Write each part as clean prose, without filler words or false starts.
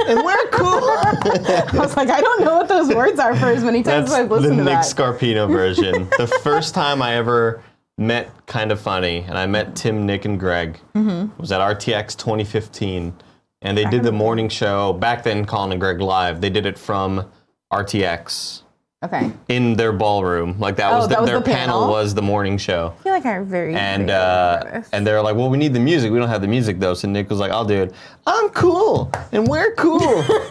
and we're cool. I was like, I don't know what those words are for as many times as I've listened to that. That's the Nick Scarpino version. The first time I ever met Kind of Funny, and I met Tim, Nick, and Greg, was at RTX 2015, and they did the morning show, back then Colin and Greg Live. They did it from RTX. Okay. In their ballroom. Like that was their panel was the morning show. I feel like I'm very and they're like, well, we need the music. We don't have the music though. So Nick was like, I'll do it. I'm cool, and we're cool,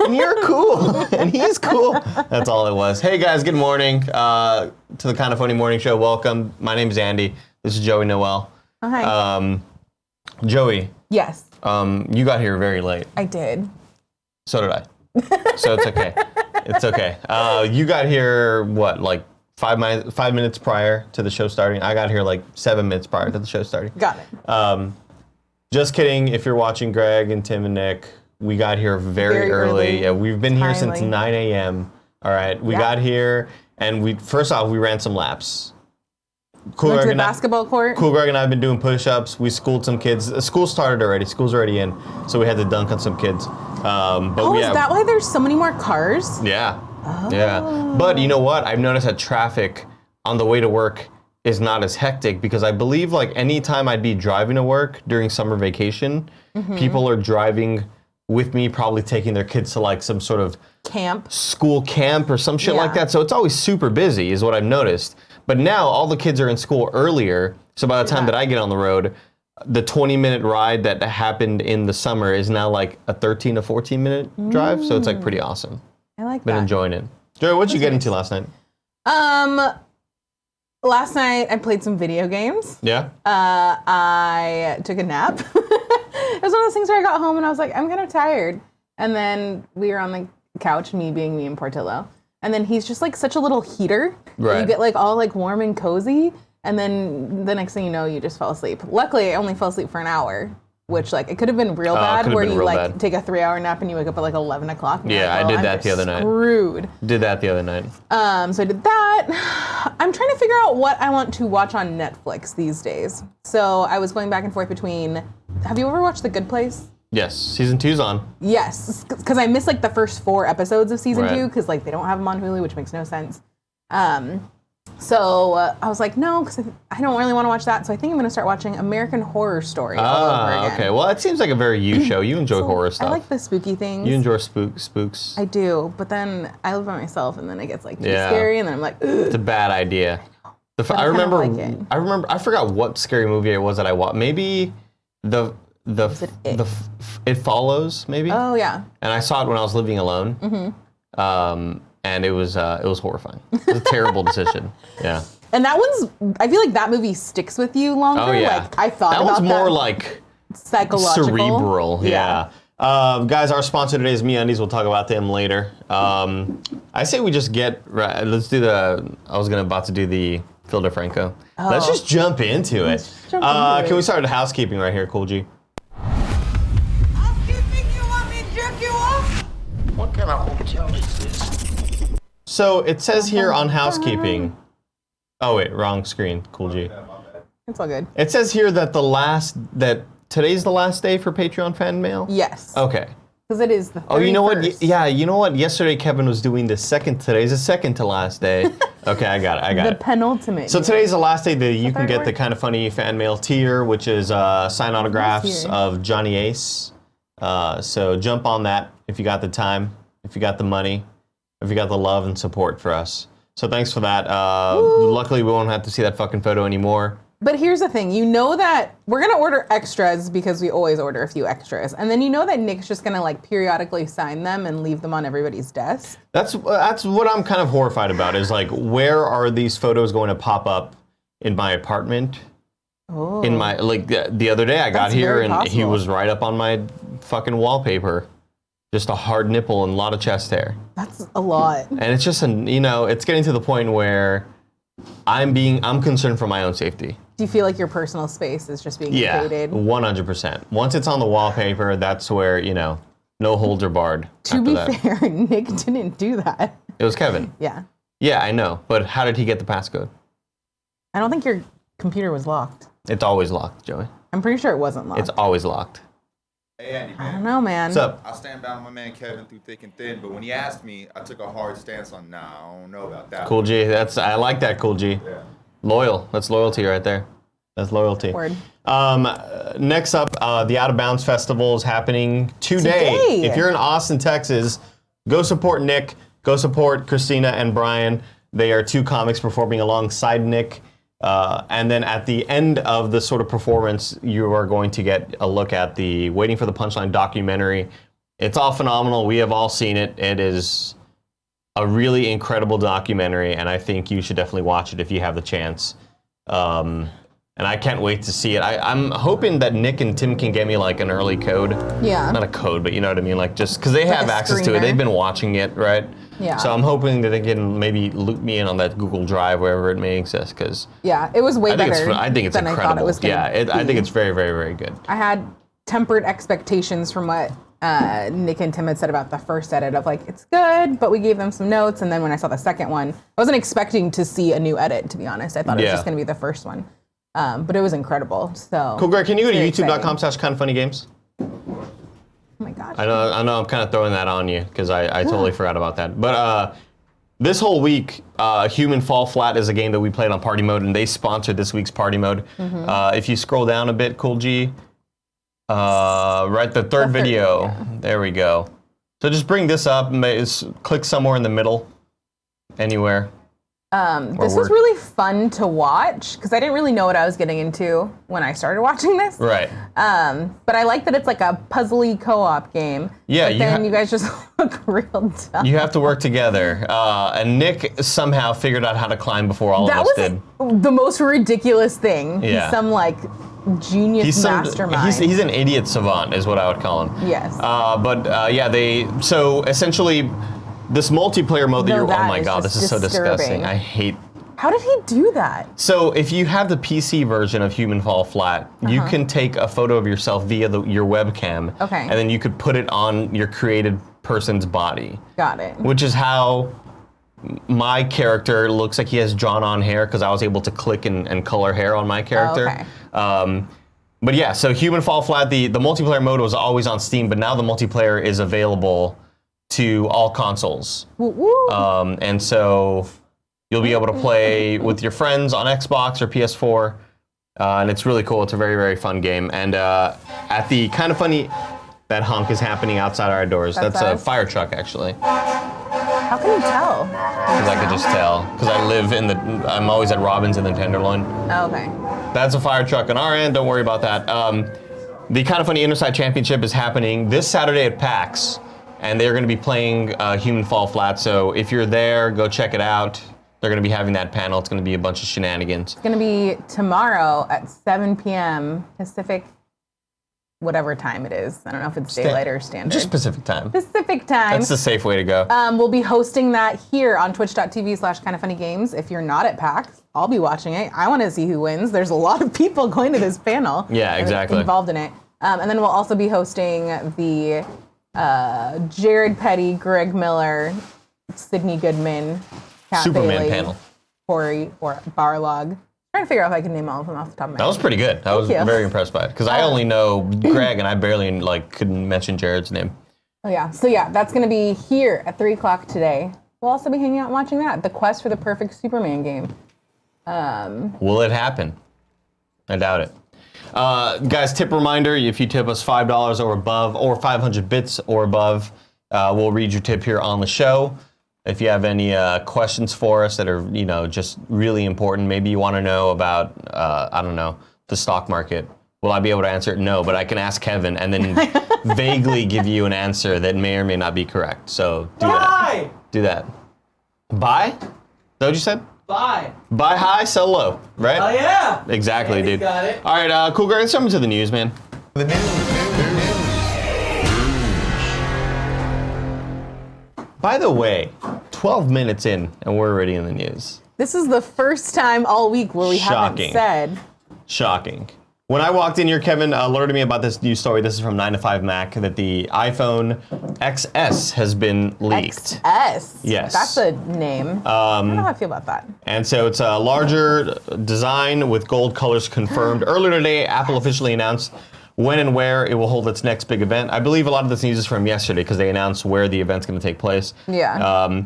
and you're cool, and he's cool. That's all it was. Hey guys, good morning to the Kind of Funny Morning Show. Welcome. My name is Andy. This is Joey Noel. Oh, hi. Joey. Yes. You got here very late. I did. So did I. So it's okay. It's okay. You got here, what, like 5 minutes prior to the show starting? I got here like 7 minutes prior to the show starting. Got it. Just kidding. If you're watching Greg and Tim and Nick, we got here very early. Yeah, we've been here since 9 a.m. All right. We got here, and first off, we ran some laps. Went to the basketball court. Cool Greg and I have been doing push-ups. We schooled some kids. School started already. School's already in, so we had to dunk on some kids. But is that why there's so many more cars? Yeah. Oh. Yeah. But you know what? I've noticed that traffic on the way to work is not as hectic because I believe like any time I'd be driving to work during summer vacation, people are driving with me, probably taking their kids to like some sort of school camp or some shit like that. So it's always super busy is what I've noticed. But now all the kids are in school earlier. So by the time that I get on the road, the 20-minute ride that happened in the summer is now like a 13 to 14-minute drive. So it's like pretty awesome. I like that. Been enjoying it. Joey, what'd you get into last night? Last night I played some video games. Yeah? I took a nap. It was one of those things where I got home and I was like, I'm kind of tired. And then we were on the couch, me being me and Portillo. And then he's just like such a little heater. Right. You get like all like warm and cozy. And then the next thing you know, you just fell asleep. Luckily, I only fell asleep for an hour, which like it could have been real bad where you like take a 3-hour nap and you wake up at like 11 o'clock. Yeah, like, I did that the other night. Screwed. Did that the other night. So I did that. I'm trying to figure out what I want to watch on Netflix these days. So I was going back and forth between, have you ever watched The Good Place? Yes, season 2's on. Yes, because I missed like the first 4 episodes of season 2 because like they don't have them on Hulu, which makes no sense. So I was like, no, because I don't really want to watch that. So I think I'm going to start watching American Horror Story all over again. Okay. Well, it seems like a very you show. You enjoy horror stuff. I like the spooky things. You enjoy spooks. I do, but then I live by myself, and then it gets like too scary, and then I'm like, ugh. It's a bad idea. I forgot what scary movie it was that I watched. Maybe It Follows, maybe. Oh yeah. And I saw it when I was living alone. And it was horrifying. It was a terrible decision. Yeah. And that I feel like that movie sticks with you longer. Oh yeah. Like I thought that one's more like psychological, cerebral. Yeah. Guys, our sponsor today is MeUndies. We'll talk about them later. I say we just let's do I was about to do the Phil DeFranco. Oh. Let's just jump into it. Can we start with housekeeping right here, Cool G? Housekeeping, you want me to jerk you off? What kind of hotel is this? So it says here on housekeeping. Oh wait, wrong screen. Cool G. It's all good. It says here that today's the last day for Patreon fan mail? Yes. Okay. Because it is the 31st. Oh, you know what? Yeah, you know what? Yesterday Kevin was doing today's the second to last day. Okay, I got it. The penultimate. So today's the last day that you can get the Kind of Funny fan mail tier, which is signed autographs of Johnny Ace. So jump on that if you got the time, if you got the money, if you got the love and support for us. So thanks for that. Luckily, we won't have to see that fucking photo anymore. But here's the thing. You know that we're going to order extras because we always order a few extras. And then you know that Nick's just going to like periodically sign them and leave them on everybody's desk. That's what I'm kind of horrified about is like, where are these photos going to pop up in my apartment? Oh. In my, like the other day I got here and he was right up on my fucking wallpaper. Just a hard nipple and a lot of chest hair. That's a lot. And it's just, it's getting to the point where I'm concerned for my own safety. Do you feel like your personal space is just being invaded? Yeah, 100%. Once it's on the wallpaper, that's where, no holds are barred. To be fair, Nick didn't do that. It was Kevin. Yeah. Yeah, I know. But how did he get the passcode? I don't think your computer was locked. It's always locked, Joey. I'm pretty sure it wasn't locked. It's always locked. Hey, Andy, I man. don't know, man. What's up? I stand by my man Kevin through thick and thin, but when he asked me, I took a hard stance on, nah, I don't know about that. Cool G. I like that, Cool G. Yeah. Loyal. That's loyalty right there. That's loyalty. Word. Next up, the Out of Bounds Festival is happening today. If you're in Austin, Texas, go support Nick. Go support Christina and Brian. They are two comics performing alongside Nick. And then at the end of the sort of performance, you are going to get a look at the Waiting for the Punchline documentary. It's all phenomenal. We have all seen it. It is a really incredible documentary, and I think you should definitely watch it if you have the chance. And I can't wait to see it. I'm hoping that Nick and Tim can get me like an early code. Yeah. Not a code, but you know what I mean? Like just because they have a access to it. screener. They've been watching it, right? Yeah. So I'm hoping that they can maybe loop me in on that Google Drive, wherever it may exist, because Yeah, it was way I think better. I think it's than incredible. I thought it was gonna I think be. it's very, very, very good. I had tempered expectations from what Nick and Tim had said about the first edit of like, it's good, but we gave them some notes. And then when I saw the second one, I wasn't expecting to see a new edit, to be honest. I thought it was Yeah. just going to be the first one. But it was incredible. So Cool, Greg. Can you go to very youtube.com/kindoffunnygames? Oh my gosh. I know I'm kind of throwing that on you because I totally forgot about that. But this whole week, Human Fall Flat is a game that we played on Party Mode, and they sponsored this week's Party Mode. If you scroll down a bit, Cool G, right, the third video. Yeah. There we go. So just bring this up, click somewhere in the middle, anywhere. This was really fun to watch because I didn't really know what I was getting into when I started watching this. Right. But I like that it's like a puzzly co-op game. Yeah, But then you guys just look real dumb. You have to work together. And Nick somehow figured out how to climb before all That of us was did. the most ridiculous thing. Yeah. He's some like genius mastermind. He's an idiot savant, is what I would call him. Yes. So essentially, this multiplayer mode that No, you're, oh that my is god, just this is so disgusting. disturbing. I hate. How did he do that? So if you have the PC version of Human Fall Flat, you can take a photo of yourself via your webcam. Okay. And then you could put it on your created person's body. Got it. Which is how my character looks like he has drawn on hair, because I was able to click and color hair on my character. okay. But yeah, so Human Fall Flat, the multiplayer mode was always on Steam, but now the multiplayer is available to all consoles. Woo woo. And so you'll be able to play with your friends on Xbox or PS4. And it's really cool. It's a very, very fun game. And at the Kind of Funny, that honk is happening outside our doors. That's a us? fire truck, actually. How can you tell? Because I could just tell. Because I'm always at Robbins in the Tenderloin. Oh, okay. That's a fire truck on our end. Don't worry about that. The Kind of Funny Interside Championship is happening this Saturday at PAX. And they're going to be playing Human Fall Flat. So if you're there, go check it out. They're going to be having that panel. It's going to be a bunch of shenanigans. It's going to be tomorrow at 7 p.m. Pacific, whatever time it is. I don't know if it's daylight or standard. Just Pacific time. Pacific time. That's the safe way to go. We'll be hosting that here on twitch.tv/kindoffunnygames. If you're not at PAX, I'll be watching it. I want to see who wins. There's a lot of people going to this panel. Yeah, exactly. Involved in it. And then we'll also be hosting the Jared Petty, Greg Miller, Sydney Goodman, Kat Superman Bailey, panel. Corey, or Barlog. Trying to figure out if I can name all of them off the top of my That was head. pretty good. I was you. very impressed by it. Because I only know Greg, and I barely couldn't mention Jared's name. Oh yeah. So yeah, that's going to be here at 3 o'clock today. We'll also be hanging out and watching that. The quest for the perfect Superman game. Will it happen? I doubt it. Guys, tip reminder, if you tip us $5 or above, or 500 bits or above, we'll read your tip here on the show. If you have any questions for us that are, just really important, maybe you want to know about, I don't know, the stock market. Will I be able to answer it? No, but I can ask Kevin and then vaguely give you an answer that may or may not be correct. So do that. Do that. Buy? Is that what you said? Buy high, sell low, right? Oh yeah. Exactly, Yeah, you dude. got it. All right, cool, Greg. Let's jump into the news, man. The news. By the way, 12 minutes in, and we're already in the news. This is the first time all week where we Shocking. haven't said. Shocking. When I walked in here, Kevin alerted me about this news story. This is from 9 to 5 Mac, that the iPhone XS has been leaked. XS. Yes. That's a name. I don't know how I feel about that. And so it's a larger design with gold colors confirmed. Earlier today, Apple officially announced when and where it will hold its next big event. I believe a lot of this news is from yesterday because they announced where the event's going to take place. Yeah.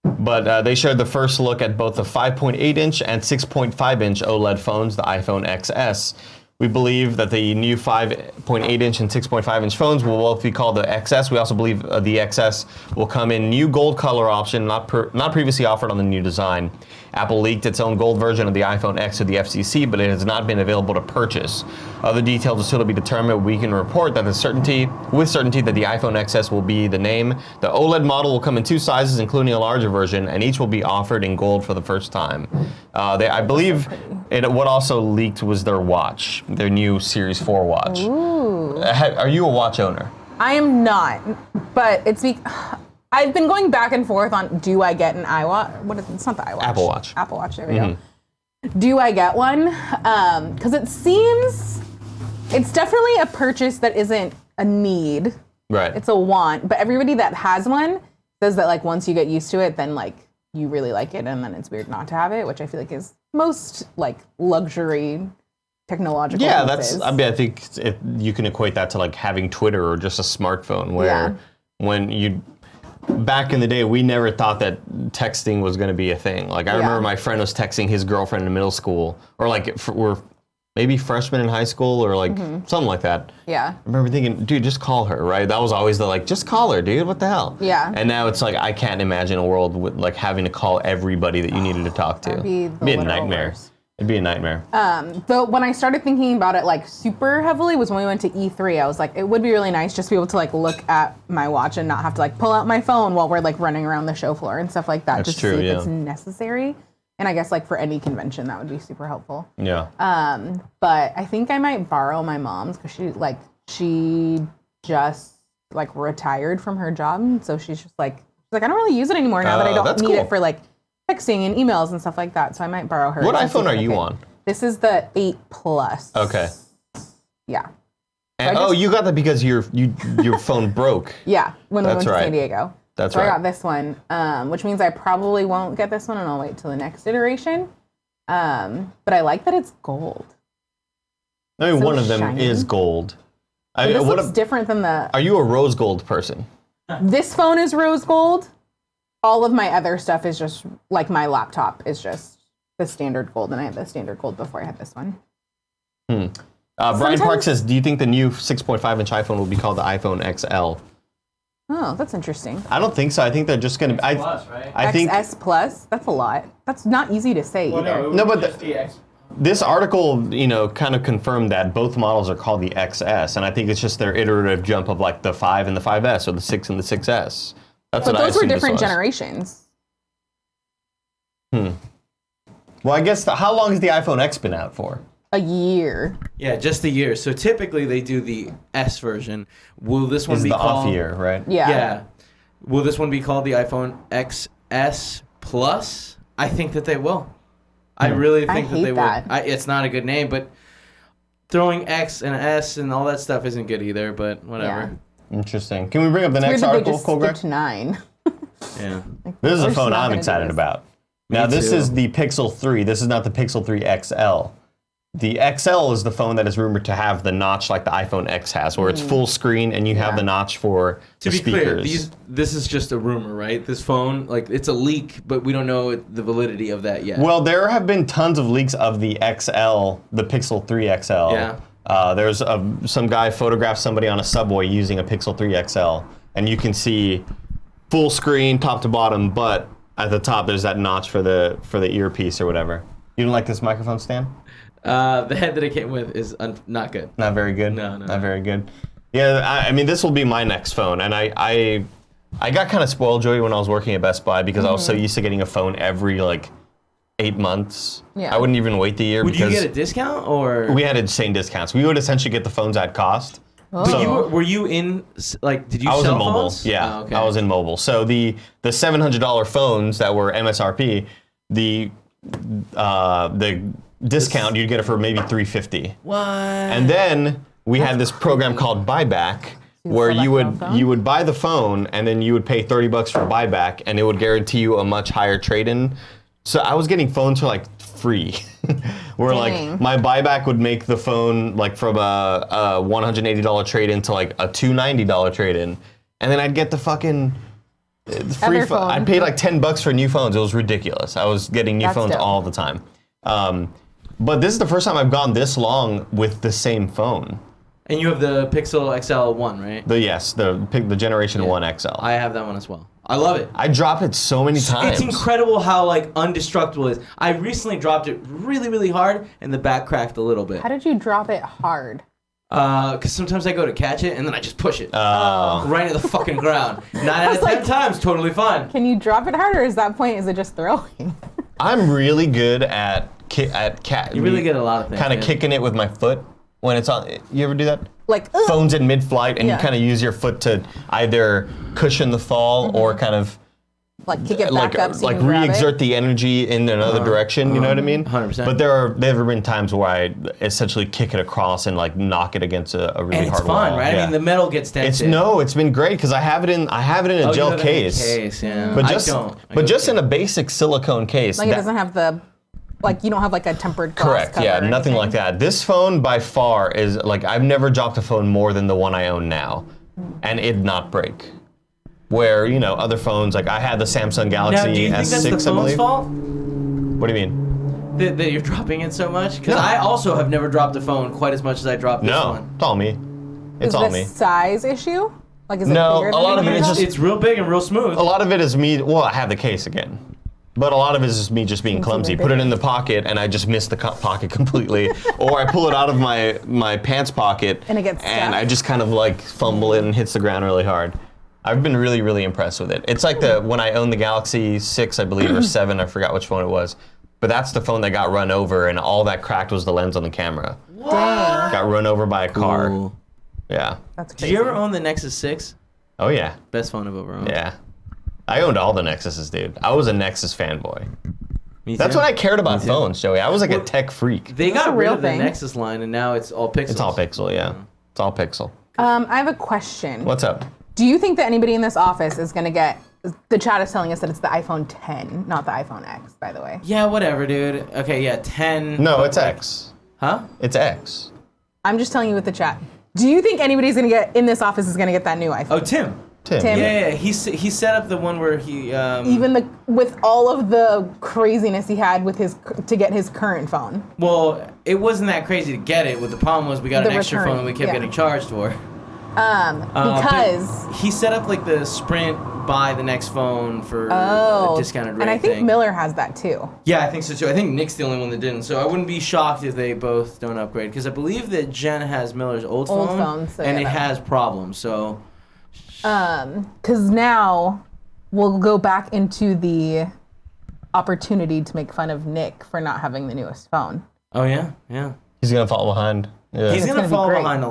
But they shared the first look at both the 5.8-inch and 6.5-inch OLED phones, the iPhone XS. We believe that the new 5.8-inch and 6.5-inch phones will both be called the XS. We also believe the XS will come in new gold color option, not previously offered on the new design. Apple leaked its own gold version of the iPhone X to the FCC, but it has not been available to purchase. Other details are still to be determined. We can report that with certainty that the iPhone XS will be the name. The OLED model will come in 2 sizes, including a larger version, and each will be offered in gold for the first time. I believe what also leaked was their watch, their new Series 4 watch. Ooh. Are you a watch owner? I am not, but I've been going back and forth on, do I get an iWatch? It's not the iWatch. Apple Watch. Apple Watch, there we go. Do I get one? Because it seems, it's definitely a purchase that isn't a need. Right. It's a want, but everybody that has one says that like once you get used to it, then like you really like it, and then it's weird not to have it, which I feel like is most like luxury technological pieces. I think you can equate that to like having Twitter or just a smartphone where back in the day, we never thought that texting was going to be a thing. Like, I remember my friend was texting his girlfriend in middle school, or like, we're maybe freshmen in high school, or like something like that. Yeah. I remember thinking, dude, just call her, right? That was always the like, just call her, dude, what the hell? Yeah. And now it's like, I can't imagine a world with like having to call everybody that you needed to talk to. That'd be It'd be a nightmare. Worst. It'd be a nightmare. Though when I started thinking about it like super heavily was when we went to E3. I was like, it would be really nice just to be able to like look at my watch and not have to like pull out my phone while we're like running around the show floor and stuff like that. That's just true, to see if it's necessary. And I guess like for any convention that would be super helpful. Yeah. But I think I might borrow my mom's because she just like retired from her job, so she's like I don't really use it anymore now that I don't need it for like texting and emails and stuff like that, so I might borrow her. What iPhone are you on? This is the 8 Plus. Okay. Yeah. And, you got that because your phone broke. Yeah, when we went to San Diego. That's so right. I got this one, which means I probably won't get this one, and I'll wait till the next iteration. But I like that it's gold. I mean, so one of them shiny. is gold. This looks different than the... Are you a rose gold person? This phone is rose gold. All of my other stuff is just, like my laptop is just the standard gold, and I had the standard gold before I had this one. Brian Park says, do you think the new 6.5-inch iPhone will be called the iPhone XL? Oh, that's interesting. I don't think so. I think they're just going to... I think XS Plus? That's a lot. That's not easy to say either. No, but this article, kind of confirmed that both models are called the XS, and I think it's just their iterative jump of like the 5 and the 5S, or the 6 and the 6S. That's but what those were different generations. Well, I guess how long has the iPhone X been out for? A year. Yeah, just a year. So typically they do the S version. Will this one be the called... off year, right? Yeah. Yeah. Will this one be called the iPhone XS Plus? I think that they will. I really think that they that. would. It's not a good name, but throwing X and S and all that stuff isn't good either, but whatever. Interesting. Can we bring up the next article, Cole Greg? 9. Yeah. This is a phone I'm excited about. Now, this is the Pixel 3. This is not the Pixel 3 XL. The XL is the phone that is rumored to have the notch like the iPhone X has, where it's full screen and you have the notch for the speakers. To be clear, this is just a rumor, right? This phone, it's a leak, but we don't know the validity of that yet. Well, there have been tons of leaks of the XL, the Pixel 3 XL. Yeah. There's some guy photographed somebody on a subway using a Pixel 3 XL, and you can see full screen, top to bottom, but at the top there's that notch for the earpiece or whatever. You don't like this microphone stand? The head that it came with is not good. Not very good? No. Not very good. Yeah, I mean, this will be my next phone, and I got kind of spoiled, Joey, when I was working at Best Buy because I was so used to getting a phone every, 8 months. Yeah. I wouldn't even wait the year Would because... you get a discount, or...? We had insane discounts. We would essentially get the phones at cost. Oh. But were you in, did you I was sell in mobile. phones? Yeah, Oh, okay. I was in mobile. So the $700 phones that were MSRP, the discount, you'd get it for maybe $350. What? And then we had this program called Buyback, where you would buy the phone and then you would pay $30 for buyback, and it would guarantee you a much higher trade-in. So I was getting phones for free. where Dang. like my buyback would make the phone like from a $180 trade-in to like a $290 trade-in, and then I'd get the fucking free Other phone. I'd pay like $10 for new phones. It was ridiculous. I was getting new That's phones dope. all the time. But this is the first time I've gone this long with the same phone. And you have the Pixel XL1, right? The Generation 1 XL. I have that one as well. I love it. I dropped it so many times. It's incredible how like undestructible it is. I recently dropped it really, really hard, and the back cracked a little bit. How did you drop it hard? Because sometimes I go to catch it, and then I just push it Oh. right into the fucking ground. 9 out of 10 like- times, totally fine. Can you drop it hard, or is that point, is it just throwing? I'm really good at You really get a lot of things. kind of man. kicking it with my foot when it's on. You ever do that? Like, Phone's in mid-flight, and Yeah. you kind of use your foot to either cushion the fall or kind of like kick it back up so like you can grab re-exert it? the energy in another direction. You know what I mean? 100%. But there have been times where I essentially kick it across and like knock it against a really And it's hard fun, wall. right? Yeah. I mean, the metal gets dented. It's been great because I have it in a you gel have it in a case. yeah. But I just don't. I but go just in case. a basic silicone case. Like, it that- doesn't have the, like, you don't have like a tempered glass Correct. cover Yeah, or nothing anything? like that. This phone by far is like I've never dropped a phone more than the one I own now, and it not break. Where other phones like I had the Samsung Galaxy Now, do you think that's S6, the I phone's believe. fault? What do you mean? That you're dropping it so much? Because No. I also have never dropped a phone quite as much as I dropped this No, one. it's all me. It's Is all this me. size issue? Like, is it No, bigger a than lot of the it is other just- It's real big and real smooth. A lot of it is me. Well, I have the case again. But a lot of it is just me just being clumsy. Put it in the pocket and I just miss the pocket completely. Or I pull it out of my pants pocket And it gets and stuck? I just kind of like fumble it and hits the ground really hard. I've been really, really impressed with it. It's like when I owned the Galaxy 6, I believe, or 7, I forgot which one it was. But that's the phone that got run over and all that cracked was the lens on the camera. Dang. Got run over by a car. Cool. Yeah. That's Did crazy. you ever own the Nexus 6? Oh yeah. Best phone I've ever owned. Yeah. I owned all the Nexuses, dude. I was a Nexus fanboy. Me That's too. when I cared about too. phones, Joey. I was like a Well, tech freak. They That's got a rid real of the thing. Nexus line, and now it's all Pixels. It's all Pixel, yeah. It's all Pixel. I have a question. What's up? Do you think that anybody in this office is going to get, the chat is telling us that it's the iPhone 10, not the iPhone X, by the way. Yeah, whatever, dude. Okay, yeah, 10. No, but it's like- X. Huh? It's X. I'm just telling you with the chat. Do you think anybody's going to get, in this office is going to get that new iPhone? Oh, Tim. Tim. Tim. Yeah, he set up the one where he. Even with all of the craziness he had with to get his current phone. Well, it wasn't that crazy to get it. What the problem was, we got The an extra recurring, phone that we kept yeah. getting charged for. Because But he set up like the Sprint buy the next phone for a discounted rate and I think thing. Miller has that too. Yeah, I think so too. I think Nick's the only one that didn't. So I wouldn't be shocked if they both don't upgrade because I believe that Jen has Miller's old phone so and yeah, it that- has problems. So Because now we'll go back into the opportunity to make fun of Nick for not having the newest phone. oh yeah. He's gonna fall behind. Yeah. He's gonna gonna be fall great. behind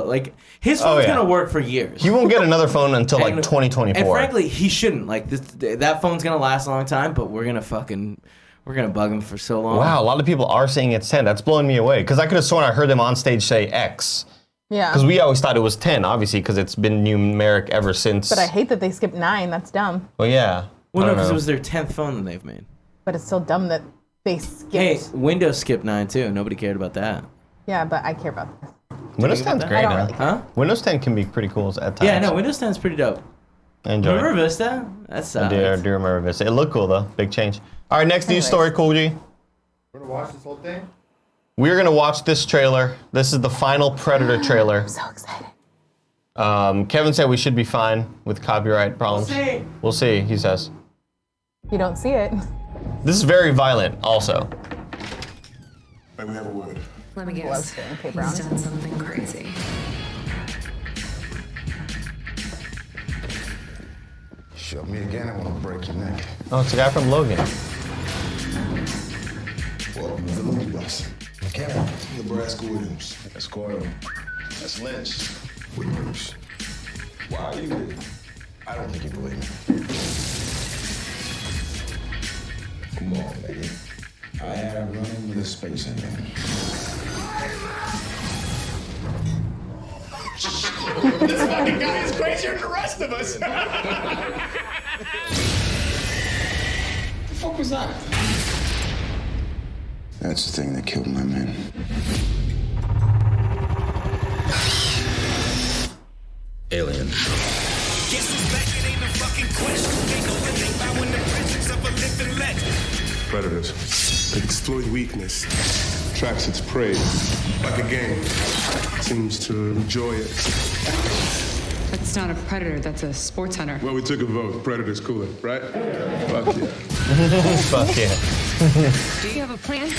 like his phone's yeah. gonna work for years. He won't get another phone until like And- 2024. And frankly, he shouldn't. Like that phone's gonna last a long time, but we're gonna bug him for so long. Wow, a lot of people are saying it's 10. That's blowing me away. Because I could have sworn I heard them on stage say X. Yeah. Because we always thought it was 10, obviously, because it's been numeric ever since. But I hate that they skipped 9. That's dumb. Well, yeah. Well, I no, don't because know. it was their 10th phone that they've made. But it's still dumb that they skipped. Hey, Windows skipped 9 too. Nobody cared about that. Yeah, but I care about this. Windows think 10's about great I don't now. really care. Huh? Windows 10 can be pretty cool at times. Yeah, no, Windows 10 is pretty dope. I enjoy Remember it. Vista? That sucks. I do remember this. It looked cool, though. Big change. All right, next news Anyways. story, Cool G. We're gonna watch this whole thing. We're going to watch this trailer. This is the final Predator trailer. So excited. Kevin said we should be fine with copyright problems. see. We'll see, he says. You don't see it. This is very violent, also. May we have a word? Let me Loves guess. getting paper He's on. done something crazy. Shove me again, I want to break your neck. Oh, it's the guy from Logan. Welcome to the movie bus. McCann, Nebraska Williams. That's Coyle. That's Lynch. Williams. Why are you here? I don't think you believe me. Come on, lady. I had a run-in with a space engine. This fucking guy is crazier than the rest of us. The fuck was that? That's the thing that killed my men. Alien. Guess who's back? It ain't a fucking question. Ain't no living by when the presence of a living legend. Predators. They exploit weakness, tracks its prey, like a game. Seems to enjoy it. That's not a predator, that's a sports hunter. Well, we took a vote. Predator's cooler, right? Fuck yeah. Fuck yeah. Do you have a plan?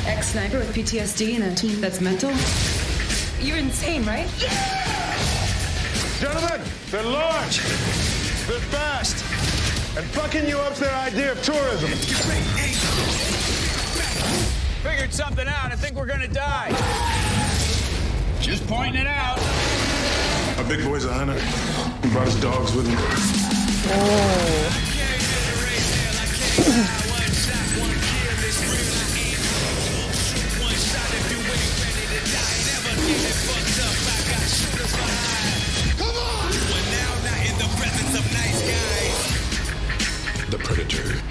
Ex-sniper with PTSD and a team that's mental? You're insane, right? Gentlemen, they're large. They're fast. And fucking you up's their idea of tourism. Figured something out. I think we're gonna die. Just pointing it out. Our big boy's a hunter. He brought his dogs with him. The Predator.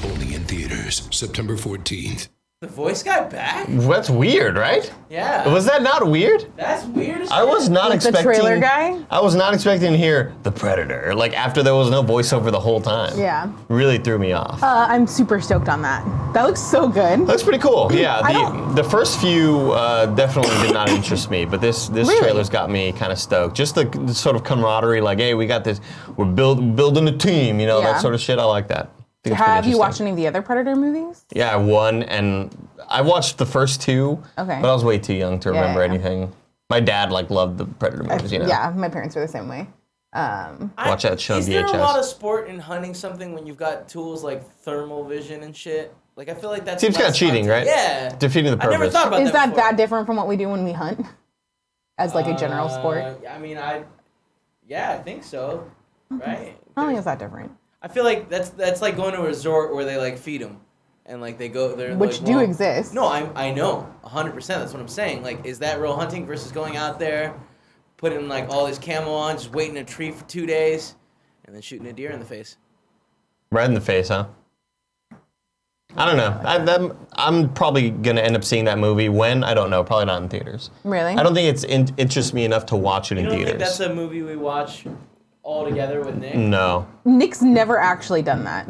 Only in theaters, September 14th. The voice guy back? That's weird, right? Yeah. Was that not weird? That's weird as I was not Like the expecting. trailer guy? I was not expecting to hear the Predator. Like after there was no voiceover the whole time. Yeah. Really threw me off. I'm super stoked on that. That looks so good. Looks pretty cool. Yeah, I the don't- first few definitely did not interest me, but this Really? trailer's got me kind of stoked. Just the sort of camaraderie, like, hey, we got this, we're building a team, you know, Yeah. that sort of shit. I like that. I think it's pretty Have you interesting. watched any of the other Predator movies? Yeah, one, and I watched the first two, Okay. but I was way too young to remember yeah. anything. My dad loved the Predator movies, you know. Yeah, my parents were the same way. Watch that show on Is there a lot VHS. of sport in hunting something when you've got tools like thermal vision and shit? Like, I feel like that's Seems kinda less cheating, hunting. right? Yeah. Defeating the I never purpose. thought about Is that that before. different from what we do when we hunt? As like a general sport? I mean, I think so. Right? I don't think it's that different. I feel like that's like going to a resort where they like feed them, and like they go there. Which like, do well, exist. No, I know 100%. That's what I'm saying. Like, is that real hunting versus going out there, putting like all this camo on, just waiting in a tree for 2 days, and then shooting a deer in the face? Right in the face, huh? I don't know. I'm probably going to end up seeing that movie. When? I don't know. Probably not in theaters. Really? I don't think it's interests me enough to watch it You in don't theaters. think that's a movie we watch all together with Nick? No. Nick's never actually done that.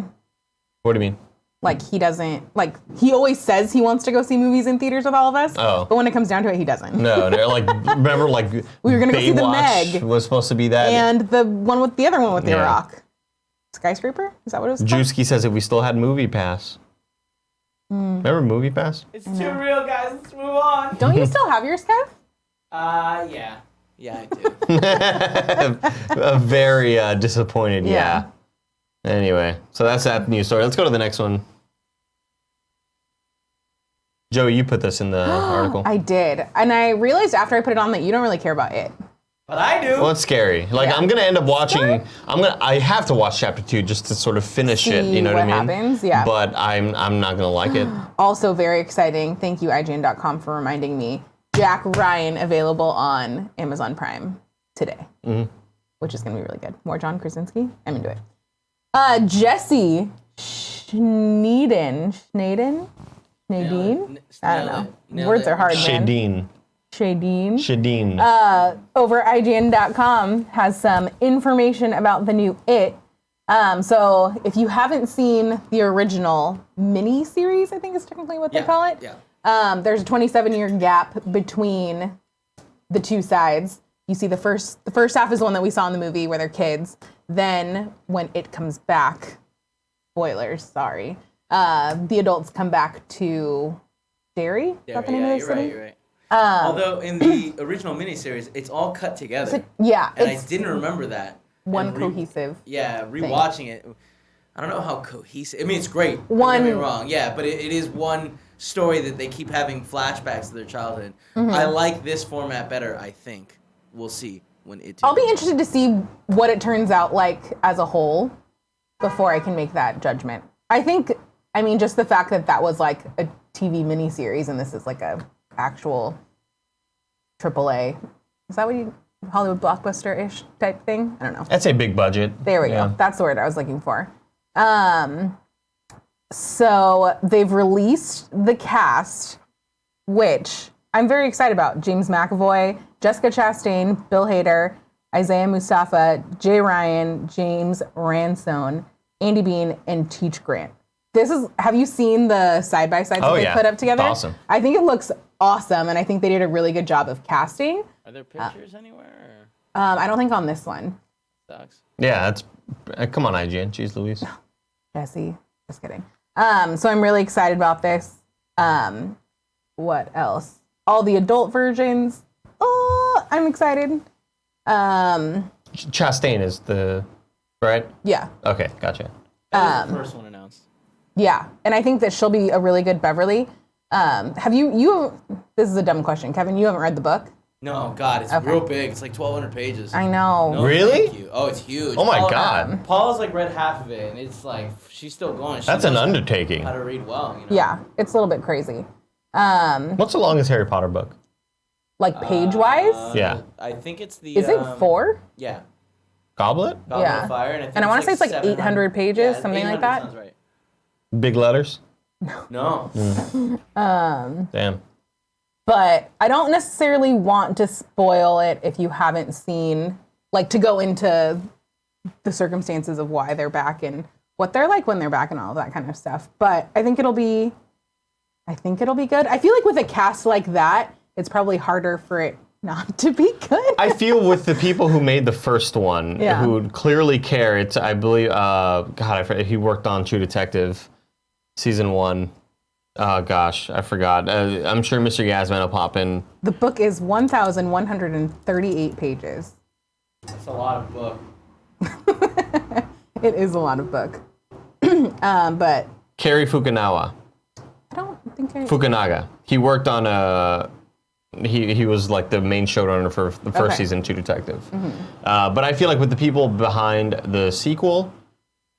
What do you mean? Like, he doesn't, like, he always says he wants to go see movies in theaters with all of us. Oh. But when it comes down to it, he doesn't. No, like, remember, like, We were gonna go see The Baywatch Meg. was supposed to be that. And the other one with the Yeah. rock. Skyscraper? Is that what it was called? Juicy says if we still had Movie Pass. Remember Movie Pass? It's too real, guys. Let's move on. Don't you still have yours, Kev? Yeah. Yeah, I do. Very disappointed, yeah. Anyway, so that's that news story. Let's go to the next one. Joey, you put this in the article. I did. And I realized after I put it on that you don't really care about it. But I do. Well, it's scary. Like, Yeah. I'm gonna end up watching. I have to watch chapter 2 just to sort of finish it. See You know what I mean? what happens, yeah. But I'm not gonna like it. Also very exciting. Thank you, IGN.com, for reminding me. Jack Ryan available on Amazon Prime today, which is going to be really good. More John Krasinski. I'm into it. Jesse Schneiden. I don't know. Words are hard, man. Shadeen. Over IGN.com has some information about the new It. So if you haven't seen the original mini series, I think is technically what they call it. Yeah. There's a 27-year gap between the two sides. You see the first half is the one that we saw in the movie where they're kids. Then when it comes back, spoilers, sorry, the adults come back to Derry. Is that the name of the city? You're right. Although in the original miniseries, it's all cut together. And I it's didn't remember that. one And cohesive. Yeah, rewatching it, I don't know how cohesive. I mean, it's great. Don't get me wrong. Yeah, but it is one story that they keep having flashbacks to their childhood. I like this format better, I think. We'll see when it. I'll be interested to see what it turns out like as a whole before I can make that judgment. I mean, just the fact that was like a TV miniseries and this is like a actual AAA. Is that what you Hollywood blockbuster-ish type thing? I don't know. That's a big budget. There we go. That's the word I was looking for. So they've released the cast, which I'm very excited about. James McAvoy, Jessica Chastain, Bill Hader, Isaiah Mustafa, Jay Ryan, James Ransone, Andy Bean, and Teach Grant. Have you seen the side-by-sides that they put up together? It's awesome. I think it looks awesome, and I think they did a really good job of casting. Are there pictures anywhere? I don't think on this one. Sucks. Yeah, that's... come on, IGN. Jeez Louise. Jesse. Just kidding. So I'm really excited about this. What else? All the adult versions. Oh, I'm excited. Chastain is the... Right? Yeah. Okay, gotcha. That was the first one announced. Yeah, and I think that she'll be a really good Beverly. Have you? This is a dumb question, Kevin. You haven't read the book? No, God, it's real big. It's like 1,200 pages. I know. No, really? Thank you. Oh, it's huge. Oh my God. Paula's like read half of it, and it's like she's still going. That's an undertaking. How to read well? You know? Yeah, it's a little bit crazy. What's the longest Harry Potter book? Like page-wise? Yeah. I think it's the. Is it 4? Yeah. Goblet? Goblet Yeah. of Fire, and And I want to say it's like 800 pages, something like that. Sounds right. Big letters? No. Damn. But I don't necessarily want to spoil it if you haven't seen, like, to go into the circumstances of why they're back and what they're like when they're back and all of that kind of stuff. But I think it'll be good. I feel like with a cast like that, it's probably harder for it not to be good. I feel with the people who made the first one, who clearly care. It's, I believe, he worked on True Detective, season 1. Oh gosh, I forgot. I'm sure Mr. Yasman will pop in. The book is 1,138 pages. That's a lot of book. It is a lot of book. But Cary Fukunaga. I don't think Fukunaga. He worked on he was like the main showrunner for the first season of True Detective. But I feel like with the people behind the sequel,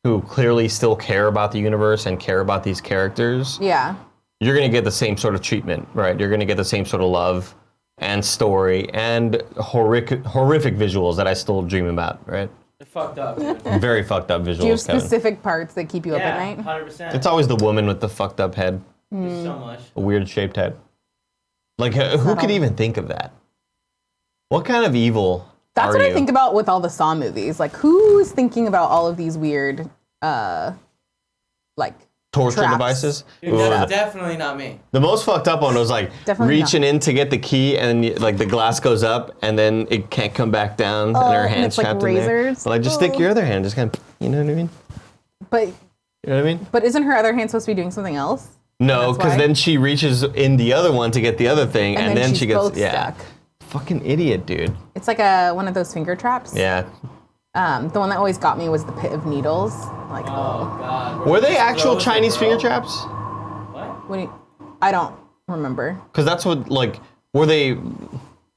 who clearly still care about the universe and care about these characters, you're going to get the same sort of treatment, right? You're going to get the same sort of love and story and horrific visuals that I still dream about, right? They're fucked up, dude. Very fucked up visuals, do you have Kevin. specific parts that keep you up at night? 100%. It's always the woman with the fucked up head. There's so much. A weird shaped head. Like, who could even think of that? What kind of evil That's are what you? I think about with all the Saw movies. Like, who's thinking about all of these weird, like, torture traps? Devices? Dude, that's definitely not me. The most fucked up one was like Definitely reaching in to get the key and like the glass goes up and then it can't come back down and her and hand's it's like trapped in there. razors. But like just stick your other hand, just kind of, you know what I mean? But You know what I mean? but isn't her other hand supposed to be doing something else? No, That's because why? then she reaches in the other one to get the other thing and then she's she gets both stuck. Fucking idiot, dude. It's like one of those finger traps. Yeah. The one that always got me was the pit of needles. Like, Oh, God. Were they actual Chinese finger traps? What? I don't remember. Because that's what like were they?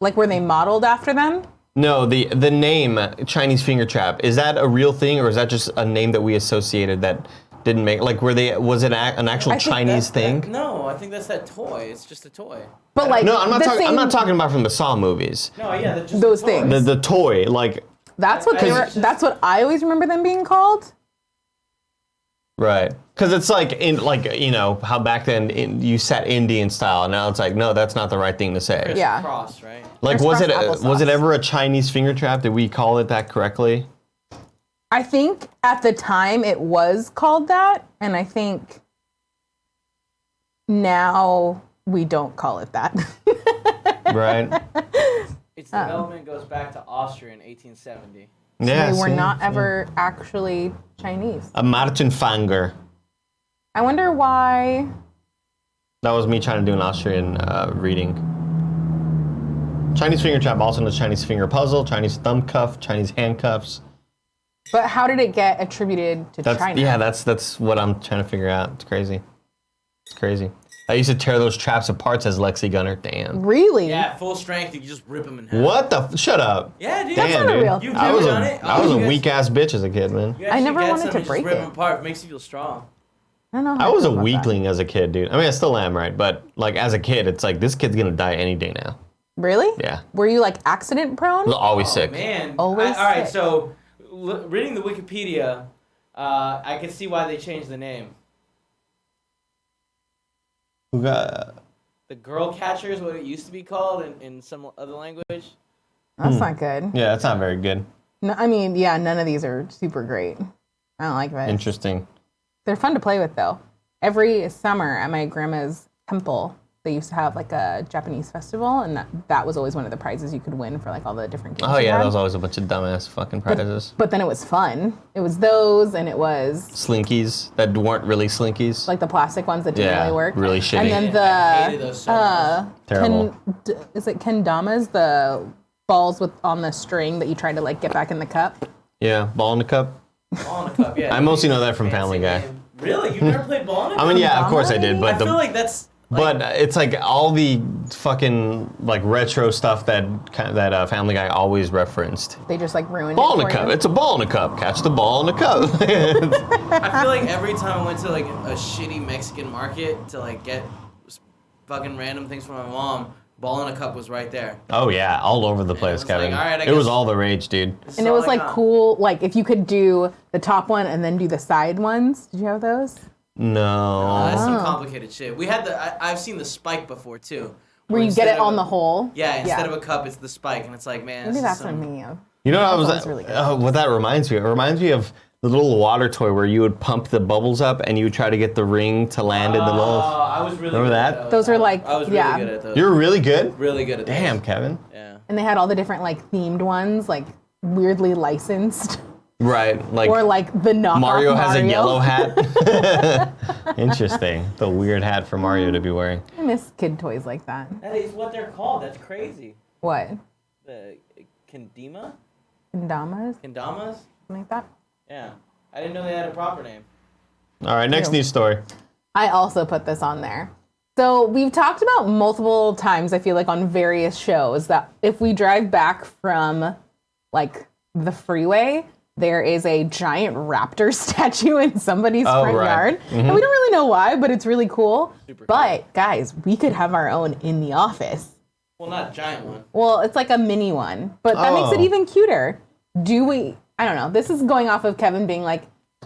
Like, were they modeled after them? No, the name Chinese finger trap, is that a real thing or is that just a name that we associated that didn't make, like, was it an actual I think Chinese thing? No, I think that's that toy. It's just a toy. But like, No, I'm not the talking. I'm same- not talking about from the Saw movies. No, yeah, just Those the toy. things. The toy, like, That's what they were. That's what I always remember them being called. right? Because it's like in how back then you sat Indian style, and now it's like no, that's not the right thing to say. Yeah. Cross, right? Like, Crisscross was it applesauce. ever a Chinese finger trap? Did we call it that correctly? I think at the time it was called that, and I think now we don't call it that. Right. Its development goes back to Austria in 1870. Yeah. They were see? not ever actually Chinese. A Martin Fanger. I wonder why. That was me trying to do an Austrian reading. Chinese finger trap, also known as Chinese finger puzzle, Chinese thumb cuff, Chinese handcuffs. But how did it get attributed to China? Yeah, that's what I'm trying to figure out. It's crazy. It's crazy. I used to tear those traps apart, says Lexi Gunner. Damn. Really? Yeah, full strength, you can just rip them in half. What the? Shut up. Yeah, dude. That's Damn, not a dude. real You've I was never done it? I was Oh, a you guys- weak ass bitch as a kid, man. You I never actually get wanted some to and just break rip it. them apart. It makes you feel strong. I don't know. I how was a feel about that. weakling as a kid, dude. I mean, I still am, right? But like as a kid, it's like this kid's gonna die any day now. Really? Yeah. Were you like accident I prone? was always sick. Man. Always All right, sick. so reading the Wikipedia, I can see why they changed the name. Who got? The girl catcher is what it used to be called in some other language. That's not good. Yeah, that's not very good. No, I mean, yeah, none of these are super great. I don't like this. Interesting. They're fun to play with, though. Every summer at my grandma's temple, they used to have like a Japanese festival, and that was always one of the prizes you could win for like all the different games. Oh yeah, had. there was always a bunch of dumbass fucking prizes. But then it was fun. It was those, and it was Slinkies that weren't really slinkies. like the plastic ones that didn't Yeah, really work. really shitty. And then I hated those so much. Terrible. is it kendamas, the balls with on the string that you try to like get back in the cup? Yeah, ball in the cup. Ball in the cup, yeah. I mostly know that from Fancy Family Guy. name. Really? You've never played ball in the cup? I mean, yeah, of course I did, but I feel like that's. But it's like all the fucking like retro stuff that Family Guy always referenced. They just like ruined Ball it in a for cup. you. It's a ball in a cup. Catch the ball in a cup. I feel like every time I went to like a shitty Mexican market to like get fucking random things from my mom, ball in a cup was right there. Oh yeah, all over the place, Kevin. like, all right, I it was guess- all the rage, dude. And it was like cool, like if you could do the top one and then do the side ones. Did you have those? No. That's some complicated shit. We had I've seen the spike before too. Where you get it on the hole. Yeah, instead of a cup, it's the spike, and it's like, man. Maybe that's what I'm thinking of. You know what I was? That really good. What that reminds me of? It reminds me of the little water toy where you would pump the bubbles up and you would try to get the ring to land in the little. I was really Remember good that? at those. Those were like, I was really yeah. good at those. You were really good. Really good at those. Damn, Kevin. Yeah. And they had all the different like themed ones, like weirdly licensed. Right, like. Or like the knockoff Mario has a yellow hat. Interesting. The weird hat for Mario to be wearing. I miss kid toys like that. That is what they're called. That's crazy. What? The Kendama? Kendamas? Kendamas? Something like that? Yeah. I didn't know they had a proper name. All right, next news story. I also put this on there. So we've talked about multiple times, I feel like, on various shows that if we drive back from like the freeway, there is a giant raptor statue in somebody's front yard. And we don't really know why, but it's really cool. But guys, we could have our own in the office. Well, not a giant one. Well, it's like a mini one, but that makes it even cuter. Do we, I don't know. This is going off of Kevin being like,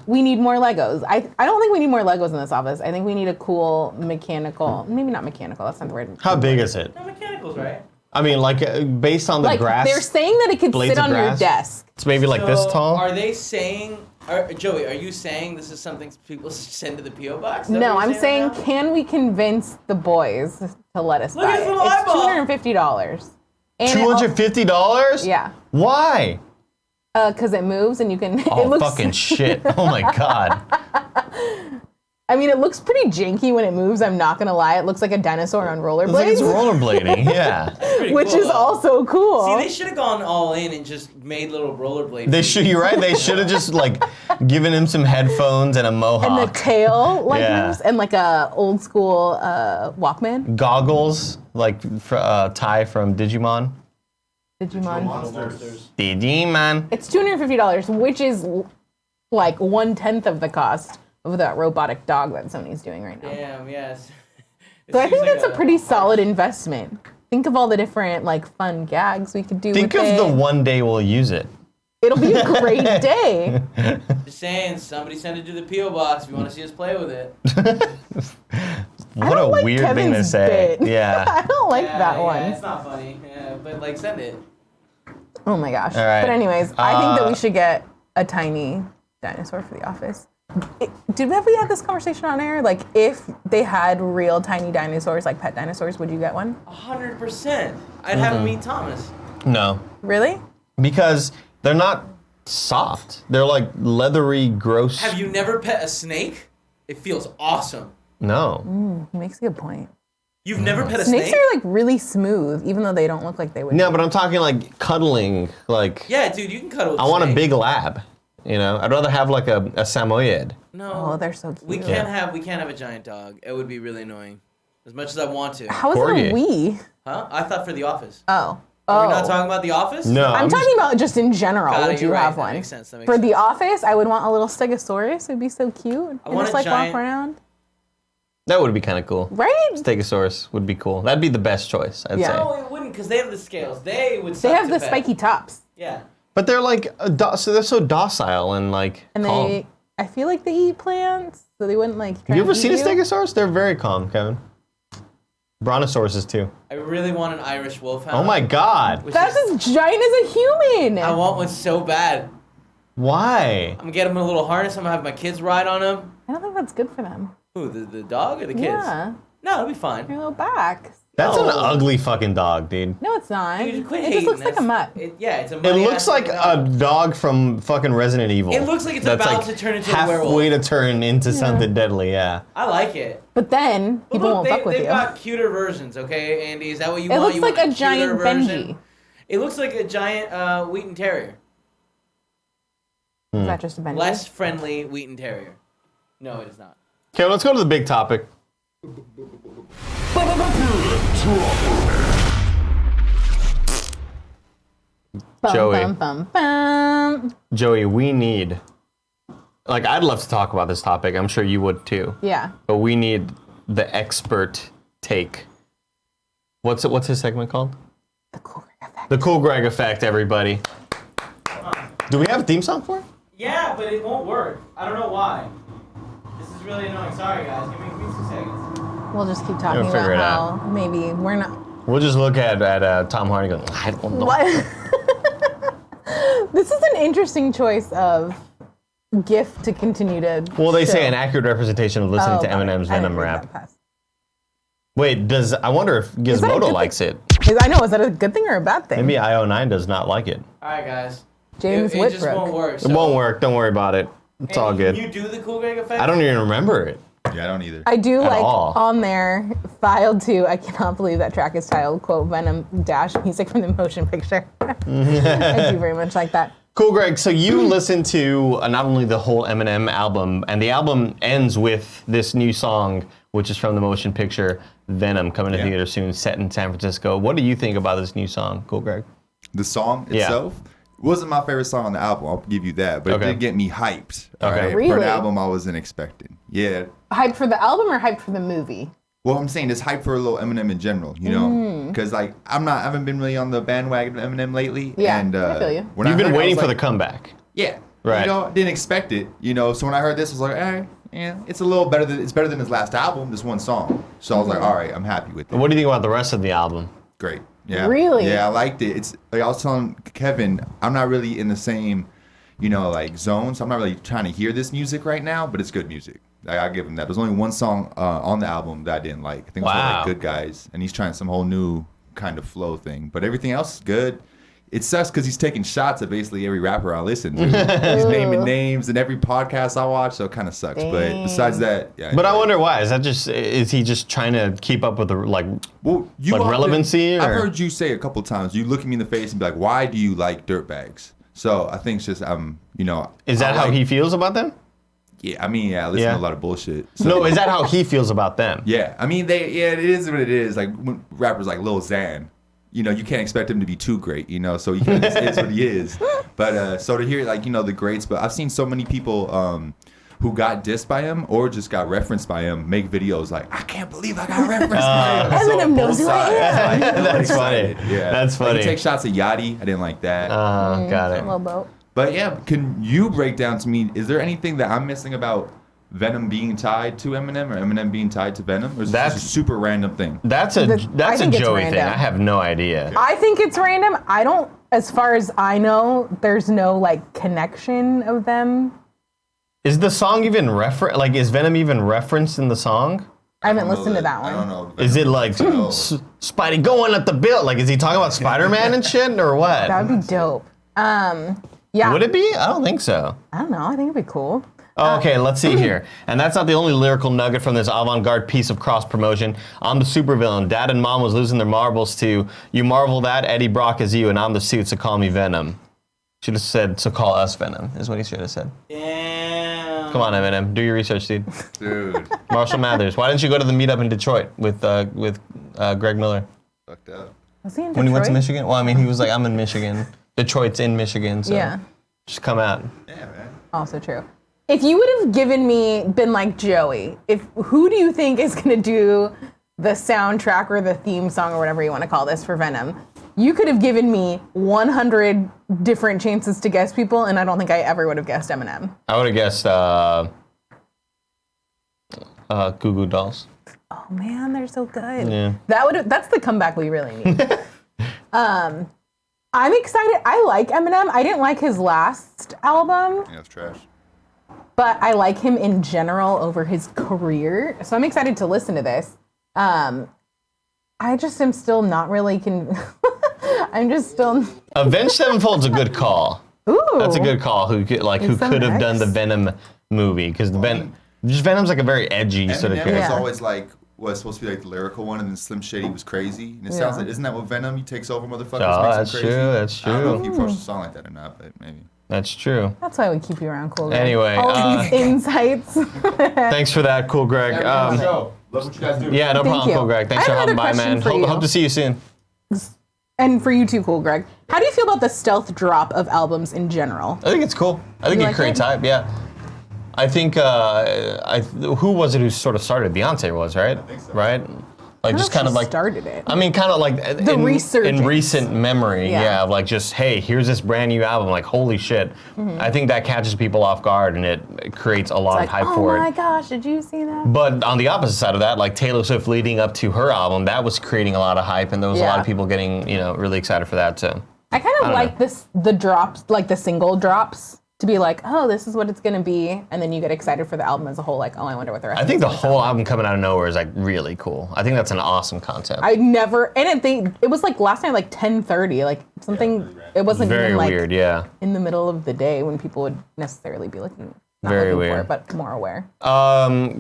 we need more Legos. I don't think we need more Legos in this office. I think we need a cool mechanical, maybe not mechanical, that's not the word. How big is it? No, mechanicals, right? I mean, like based on the Like grass. they're saying that it could blades sit of on your grass? desk. It's maybe like this tall. Are they saying, Joey, are you saying this is something people send to the P.O. box? Is that No, what you're I'm saying, right now? can we convince the boys to let us Look buy at it? his little eyeball. It's $250. And $250? Yeah. Why? Because it moves and you can. Oh, it looks, fucking shit. Oh my God. I mean, it looks pretty janky when it moves. I'm not gonna lie. It looks like a dinosaur on It's like it's rollerblades, rollerblading, yeah. Pretty which cool, is though. also cool. See, they should have gone all in and just made little rollerblades. They should. You're right. They should have just like given him some headphones and a mohawk. and the tail like Yeah. moves, and like a old school Walkman. Goggles, like Ty from Digimon. Digimon. Digimon. It's $250, which is like 1/10 of the cost of that robotic dog that Sony's doing right now. Damn, yes. So I think that's a pretty solid investment. Think of all the different like fun gags we could do Think with of it. the one day we'll use it. It'll be a great day. Just saying, somebody send it to the P.O. box if you want to see us play with it. What a like weird thing to Kevin's say. bit. Yeah. I don't like that yeah, one. It's not funny, yeah, but like send it. Oh my gosh. All right. But anyways, I think that we should get a tiny dinosaur for the office. Have we had this conversation on air? Like, if they had real tiny dinosaurs, like pet dinosaurs, would you get one? 100%. I'd have him meet Thomas. No. Really? Because they're not soft. They're like leathery, gross. Have you never pet a snake? It feels awesome. No. He makes a good point. You've never pet a Snakes snake? are like really smooth, even though they don't look like they would. No, but I'm talking like cuddling. Like Yeah, dude, you can cuddle with I want a snake. big lab. You know, I'd rather have like a Samoyed. No. Oh, they're so cute. We can't have a giant dog. It would be really annoying. As much as I want to. How is it Corgi. a we? Huh? I thought for The Office. Oh. Are we not talking about The Office? No, I'm talking about just in general. Got it, Would you you're right. have That one? makes sense, that makes For sense. The Office, I would want a little Stegosaurus. It'd be so cute. And want just a like giant- walk around. That would be kind of cool. Right? Stegosaurus would be cool. That'd be the best choice, I'd Yeah. say. No, it wouldn't, because they have the scales. They would They suck have to the pet. spiky tops. Yeah. But they're like, so they're so docile and like And calm. I feel like they eat plants, so they wouldn't like. Have you ever seen a Stegosaurus? They're very calm, Kevin. Brontosauruses too. I really want an Irish wolfhound. Oh my god. That's as giant as a human. I want one so bad. Why? I'm gonna get him in a little harness. I'm gonna have my kids ride on him. I don't think that's good for them. Who, the dog or the kids? Yeah. No, it'll be fine. Your little back. That's an ugly fucking dog, dude. No, it's not. Dude, quit it just looks like a mutt. It's a It money looks ass like dog. a dog from fucking Resident Evil. It looks like it's That's about to turn into a halfway werewolf. to turn into something deadly, yeah. I like it. But then But people look, won't fuck with they've you. got cuter versions, okay, Andy? Is that what you It want? looks You like want a cuter giant version? Benji. It looks like a giant Wheaton Terrier. Is that just a Benji? Less friendly Wheaton Terrier. No, it is not. Okay, let's go to the big topic. Joey. Bum, bum, bum. Joey, we need, like, I'd love to talk about this topic. I'm sure you would too. Yeah. But we need the expert take. What's his segment called? The Cool Greg Effect. The Cool Greg Effect, everybody. Do we have a theme song for it? Yeah, but it won't work. I don't know why. This is really annoying. Sorry, guys. Give me 2 seconds. We'll just keep talking We'll figure about it how maybe we're not. We'll just look at Tom Hardy going, I don't know. What? This is an interesting choice of gift to continue to. Well, they say show. an accurate representation of listening to Eminem's Venom rap. Wait, I wonder if Gizmodo likes it. I know, is that a good thing or a bad thing? Maybe IO9 does not like it. All right, guys. James it just Whitbrook. won't work. It won't work. Don't worry about it. It's all good. Can you do the Cool Greg Effect? I don't even remember it. Yeah, I don't either. I do At like all. on there, filed to, I cannot believe that track is titled, quote, Venom dash music from the motion picture. I do very much like that. Cool, Greg. So you listen to not only the whole Eminem album, and the album ends with this new song, which is from the motion picture Venom, coming to theater soon, set in San Francisco. What do you think about this new song, Cool, Greg? The song itself wasn't my favorite song on the album. I'll give you that, but it did get me hyped. Okay. Really? For an album I wasn't expecting. Yeah. Hyped for the album or hyped for the movie? Well, I'm saying it's hype for a little Eminem in general, you know, because like I haven't been really on the bandwagon of Eminem lately. Yeah, and, I feel you. when You've been heard it, I waiting was for like, the comeback. Yeah. Right. You know, didn't expect it. You know, so when I heard this, I was like, yeah, it's a little better than it's better than his last album. This one song. So I was like, all right, I'm happy with it. What do you think about the rest of the album? Great. Yeah. Really? Yeah, I liked it. It's like I was telling Kevin, I'm not really in the same, like zone. So I'm not really trying to hear this music right now, but it's good music. I give him that. There's only one song on the album that I didn't like. I think it was called, like Good Guys, and he's trying some whole new kind of flow thing. But everything else is good. It sucks because he's taking shots at basically every rapper I listen to. He's naming names in every podcast I watch, so it kind of sucks. Dang. But besides that, yeah. But I wonder why. Is he just trying to keep up with the relevancy? I've Or? heard you say a couple times. You look at me in the face and be like, "Why do you like dirtbags?" So I think it's just Is that how he feels about them? Yeah, I mean, I listen to a lot of bullshit. So. No, is that how he feels about them? Yeah, I mean, it is what it is. Like when rappers like Lil Xan, you can't expect him to be too great, so he is what he is. But so to hear the greats, but I've seen so many people who got dissed by him or just got referenced by him make videos like, I can't believe I got referenced by him. Eminem knows who I am. That's funny. Yeah, that's funny. Like, he takes shots at Yachty. I didn't like that. Got it. Little boat. But yeah, can you break down to me, is there anything that I'm missing about Venom being tied to Eminem or Eminem being tied to Venom? Or is this just a super random thing? That's a I think it's Joey thing. random. I have no idea. I think it's random. I don't, as far as I know, there's no connection of them. Is the song even is Venom even referenced in the song? I haven't listened to that one. I don't know. Is it like Spidey going at the bill? Like, is he talking about Spider-Man and shit or what? That would be dope. Yeah. Would it be? I don't think so. I don't know. I think it'd be cool. Okay, let's see here. And that's not the only lyrical nugget from this avant-garde piece of cross-promotion. I'm the supervillain. Dad and Mom was losing their marbles too. You marvel that Eddie Brock is you, and I'm the suit, so call me Venom. Should have said, so call us Venom, is what he should have said. Damn. Come on, Eminem. Do your research, dude. Dude. Marshall Mathers. Why didn't you go to the meetup in Detroit with Greg Miller? Fucked up. Was he in Detroit? When he went to Michigan? Well, I mean, he was like, I'm in Michigan. Detroit's in Michigan, so Yeah. just come out. Yeah, man. Also true. If you would have been like Joey, who do you think is gonna do the soundtrack or the theme song or whatever you want to call this for Venom? You could have given me 100 different chances to guess people, and I don't think I ever would have guessed Eminem. I would have guessed Goo Goo Dolls. Oh man, they're so good. Yeah. That's the comeback we really need. I'm excited. I like Eminem. I didn't like his last album. Yeah, it's trash. But I like him in general over his career. So I'm excited to listen to this. I just am still not really I'm just still Avenged Sevenfold's a good call. Ooh. That's a good call. Who could have done the Venom movie? Because Venom's like a very edgy sort of Eminem character. was always like was supposed to be like the lyrical one, and then Slim Shady was crazy. And it sounds like, isn't that what Venom? He takes over motherfuckers, Oh, makes that's them crazy. true. That's true. I don't know if you approach the song like that or not, but maybe. That's true. That's why we keep you around, Cool Greg. Anyway, all these insights. Thanks for that, Cool Greg. Love what you guys do. Yeah, no problem, you. Cool Greg. Thanks I for have hopping by, another man. question for you. Hope to see you soon. And for you too, Cool Greg. How do you feel about the stealth drop of albums in general? I think it's cool. I think You it like creates it? hype. Yeah. I think who was it who sort of started? Beyonce was, right? I think so. Right? Like just kind of like started it. I mean, kind of like in resurgence. recent memory, Yeah. of like just hey, here's this brand new album, like holy shit. I think that catches people off guard and it creates a lot of hype for Oh my it. gosh, did you see that? But on the opposite side of that, like Taylor Swift leading up to her album, that was creating a lot of hype, and there was a lot Yeah. of people getting really excited for that too. I kind of don't like know. the drops, like the single drops, to be like, oh, this is what it's gonna be, and then you get excited for the album as a whole, like, oh, I wonder what the rest. I think the is whole album coming out of nowhere is like really cool. I think that's an awesome concept. I never, and it was like last night, like 10:30, like something. It wasn't Very even like weird, yeah. in the middle of the day when people would necessarily be looking, not Very looking for weird. it, but more aware.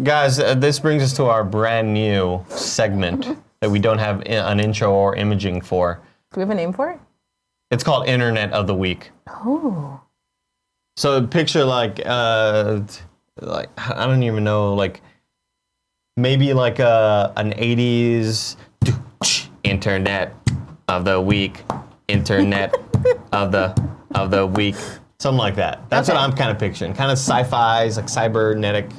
Guys, this brings us to our brand new segment that we don't have an intro or imaging for. Do we have a name for it? It's called Internet of the Week. Oh. So picture like I don't even know, like maybe like an 80s Internet of the Week, Internet of the Week, something like that. That's Okay. what I'm kind of picturing. Kind of sci-fi, like cybernetic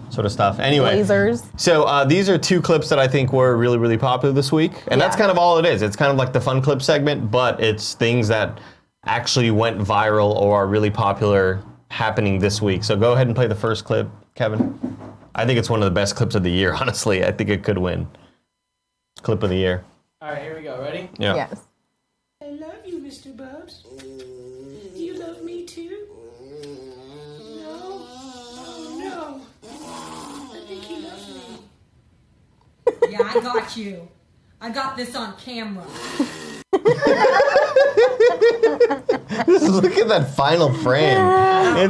sort of stuff. Anyway, Lasers. so these are two clips that I think were really, really popular this week. And that's Yeah. kind of all it is. It's kind of like the fun clip segment, but it's things that actually went viral or are really popular happening this week. So go ahead and play the first clip, Kevin. I think it's one of the best clips of the year, honestly. I think it could win. Clip of the year. All right, here we go. Ready? Yeah. Yes. I love you, Mr. Bubs. Do you love me too? No? Oh, no. I think he loves me. Yeah, I got you. I got this on camera. Look at that final frame.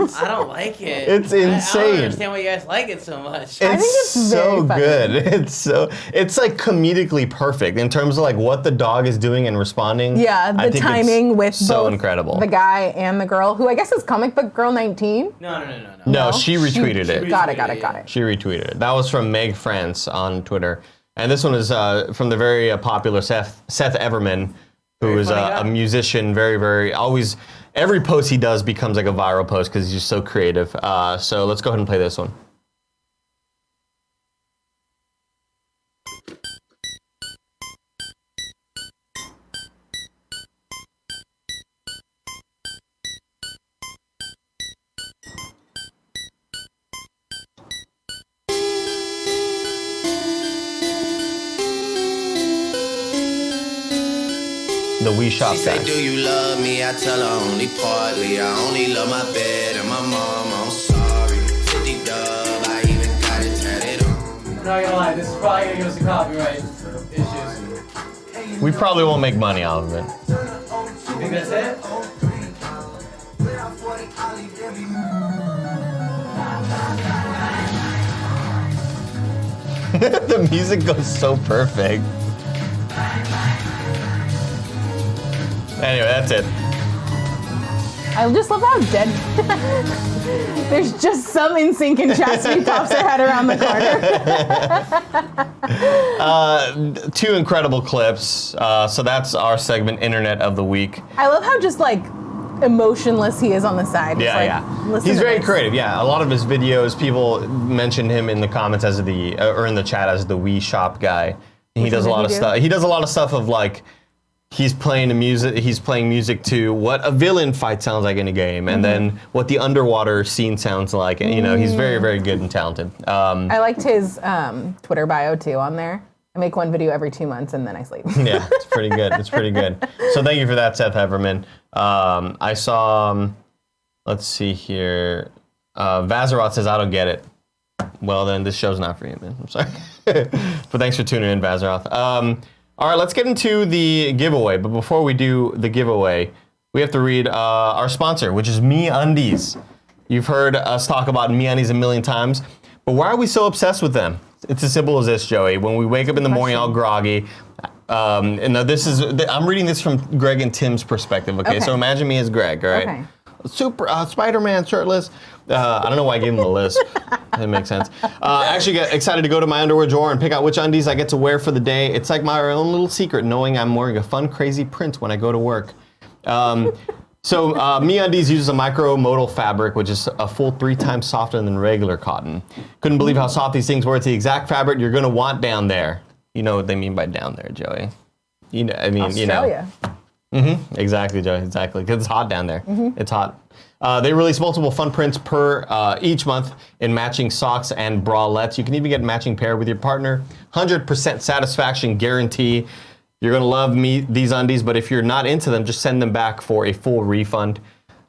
It's I don't like it. It's I don't insane. understand why you guys like it so much. I think it's so very funny. good. It's like comedically perfect in terms of like what the dog is doing and responding. Yeah, I the think timing it's with so both incredible. the guy and the girl, who I guess is comic book girl 19. No. No, she retweeted it. Got it. She retweeted it. That was from Meg France on Twitter. And this one is from the very popular Seth Everman, who Very is funny a guy. musician, very, always, every post he does becomes like a viral post because he's just so creative. So let's go ahead and play this one. The Wii Shop She say, guy. do you love me? I tell her only partly. I only love my bed and my mom. I'm sorry. 50 dub, I even got it tatted on. I'm not gonna lie, this is probably gonna give us a copyright issues. We probably won't make money out of it. You think that's it? The music goes so perfect. Anyway, that's it. I just love how dead. There's just some NSYNC and Chastity pops her head around the corner. Two incredible clips. So that's our segment, Internet of the Week. I love how just like emotionless he is on the side. Just, Yeah, like, yeah. listen He's to very this. creative. Yeah, a lot of his videos, people mention him in the comments as or in the chat as the Wii Shop guy. And he Which does a one lot did of he do? stuff. He does a lot of stuff of like. he's playing music to what a villain fight sounds like in a game, and then what the underwater scene sounds like. And, he's very, very good and talented. I liked his Twitter bio too on there. I make one video every 2 months and then I sleep. Yeah, it's pretty good. It's pretty good. So thank you for that, Seth Everman. I saw, let's see here. Vazaroth says, I don't get it. Well, then this show's not for you, man. I'm sorry. But thanks for tuning in, Vazaroth. All right, let's get into the giveaway. But before we do the giveaway, we have to read our sponsor, which is MeUndies. You've heard us talk about MeUndies a million times, but why are we so obsessed with them? It's as simple as this, Joey. When we wake up in the morning all groggy, and I'm reading this from Greg and Tim's perspective, okay? So imagine me as Greg, all right? Okay. Super Spider-Man shirtless. I don't know why I gave him the list. That makes sense. Actually get excited to go to my underwear drawer and pick out which undies I get to wear for the day. It's like my own little secret, knowing I'm wearing a fun, crazy print when I go to work. So MeUndies uses a micromodal fabric, which is a full 3 times softer than regular cotton. Couldn't believe how soft these things were. It's the exact fabric you're gonna want down there. You know what they mean by down there, Joey. Australia. Exactly, Joey. Exactly, because it's hot down there. It's hot. They release multiple fun prints per each month in matching socks and bralettes. You can even get a matching pair with your partner. 100% satisfaction guarantee. You're going to love these undies, but if you're not into them, just send them back for a full refund.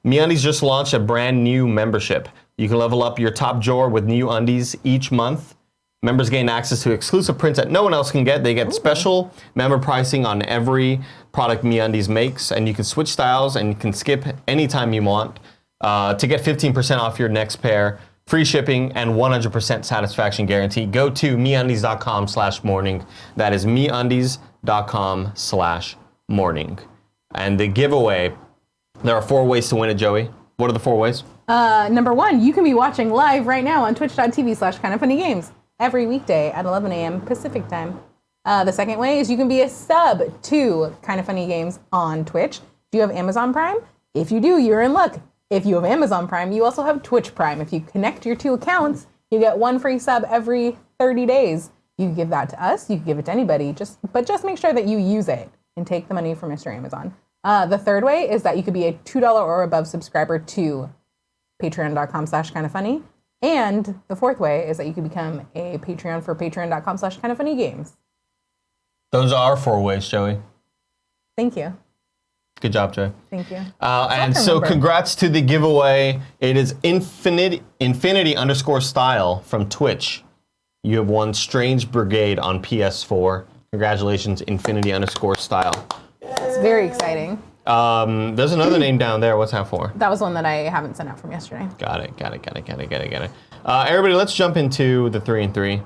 MeUndies just launched a brand new membership. You can level up your top drawer with new undies each month. Members gain access to exclusive prints that no one else can get. They get special member pricing on every product MeUndies makes, and you can switch styles and you can skip anytime you want. To get 15% off your next pair, free shipping, and 100% satisfaction guarantee, go to MeUndies.com/morning. That is MeUndies.com/morning. And the giveaway, there are 4 ways to win it, Joey. What are the 4 ways? Number 1, you can be watching live right now on twitch.tv/kindoffunnygames every weekday at 11 a.m. Pacific time. The second way is you can be a sub to Kind of Funny Games on Twitch. Do you have Amazon Prime? If you do, you're in luck. If you have Amazon Prime, you also have Twitch Prime. If you connect your 2 accounts, you get 1 free sub every 30 days. You can give that to us. You can give it to anybody. But just make sure that you use it and take the money from Mr. Amazon. The third way is that you could be a $2 or above subscriber to patreon.com/kindoffunny. And the fourth way is that you could become a Patreon for patreon.com/kindoffunnygames. Those are 4 ways, Joey. Thank you. Good job, Joey. Thank you. And so congrats to the giveaway. It is Infinity_Style from Twitch. You have won Strange Brigade on PS4. Congratulations, Infinity_Style. It's very exciting. There's another name down there. What's that for? That was one that I haven't sent out from yesterday. Got it. Everybody, let's jump into the 3 and 3.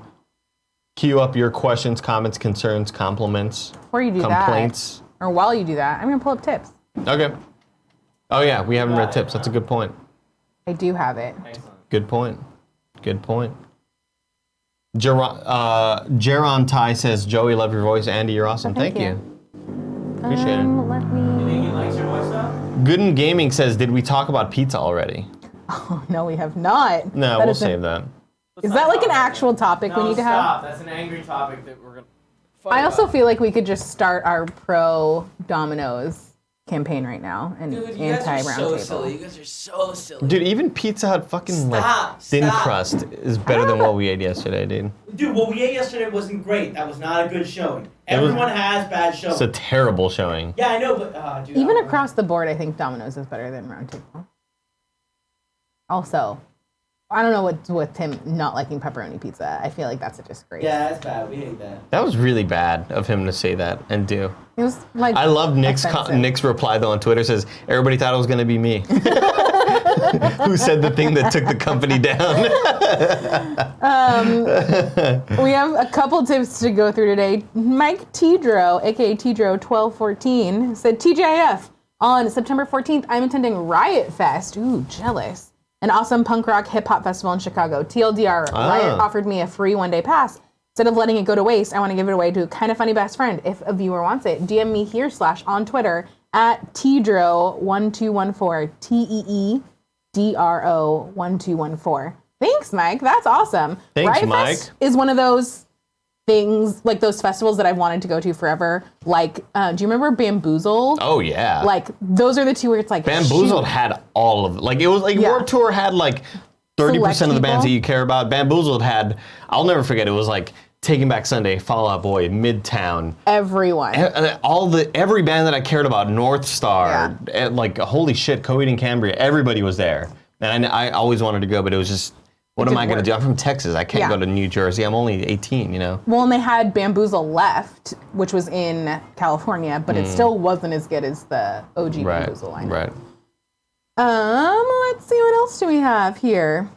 Queue up your questions, comments, concerns, compliments, Before you do complaints. that, or while you do that, I'm going to pull up tips. Okay. Oh, yeah, we haven't read tips. That's a good point. I do have it. Good point. Jeron Ty says, Joey, love your voice. Andy, you're awesome. Thank you. Appreciate it. Let me... You think he likes your voice now? Good in Gaming says, did we talk about pizza already? Oh, no, we have not. No, we'll save that. Is that like an actual topic we need to have? Stop. That's an angry topic that we're going to fight I also about. feel like we could just start our pro Domino's campaign right now and Dude, you guys are anti-round so table. silly. You guys are so silly. Dude, even Pizza Hut fucking thin crust is better than what we ate yesterday, dude. Dude, what we ate yesterday wasn't great. That was not a good showing. Everyone has bad showing. It's a terrible showing. Yeah, I know, but dude. Even across the board, I think Domino's is better than round table. Also, I don't know what's with Tim not liking pepperoni pizza. I feel like that's a disgrace. Yeah, that's bad. We hate that. That was really bad of him to say that and do. It was like I love Nick's offensive. reply though on Twitter says everybody thought it was gonna be me. Who said the thing that took the company down? We have a couple tips to go through today. Mike Tidro, aka Tidro1214, said TGIF on September 14th. I'm attending Riot Fest. Ooh, jealous. An awesome punk rock hip hop festival in Chicago. TLDR, Riot offered me a free 1-day pass. Instead of letting it go to waste, I want to give it away to a kind of funny best friend. If a viewer wants it, DM me here / on Twitter at Teedro1214, TEEDRO1214. Thanks, Mike. That's awesome. Thanks, Riot Mike. Fest is one of those things, like those festivals that I've wanted to go to forever. Like, do you remember Bamboozled? Oh yeah. Like those are the two where it's like Bamboozled had all of it. Like it was like Warped Tour had like 30% of the bands that you care about. Bamboozled had, I'll never forget, it was like Taking Back Sunday, Fall Out Boy, Midtown. Everyone. Every band that I cared about, North Star, and like holy shit, Coheed and Cambria, everybody was there. And I always wanted to go, but it was just, what am I going to do? I'm from Texas. I can't go to New Jersey. I'm only 18, you know? Well, and they had Bamboozle Left, which was in California, but it still wasn't as good as the OG Bamboozle lineup. Right. Let's see, what else do we have here?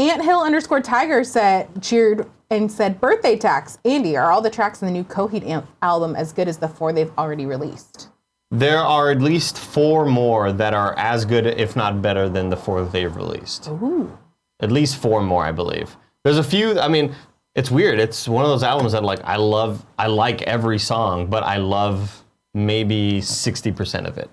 Anthill_Tiger cheered and said, birthday tax. Andy, are all the tracks in the new Coheed album as good as the 4 they've already released? There are at least 4 more that are as good, if not better, than the 4 that they've released. Ooh. At least 4 more, I believe. There's a few, I mean, it's weird. It's one of those albums that like I like every song, but I love maybe 60% of it.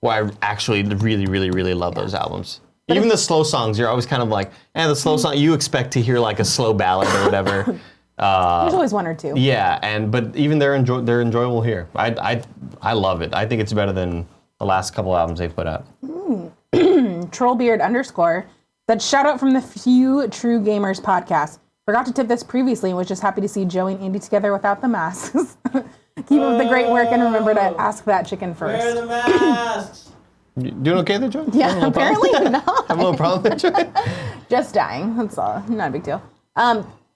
Where I actually really, really, really love those albums. But even the slow songs, you're always kind of like, the slow song, you expect to hear like a slow ballad or whatever. There's always 1 or 2. Yeah, but even they're enjoyable here. I love it. I think it's better than the last couple albums they've put out. Trollbeard_ said, shout out from the Few True Gamers podcast. Forgot to tip this previously and was just happy to see Joey and Andy together without the masks. Keep up the great work and remember to ask that chicken first. Wear the masks. You doing okay there, Joey? Yeah, apparently not. Have a little problem there, Joey? Just dying. That's all. Not a big deal.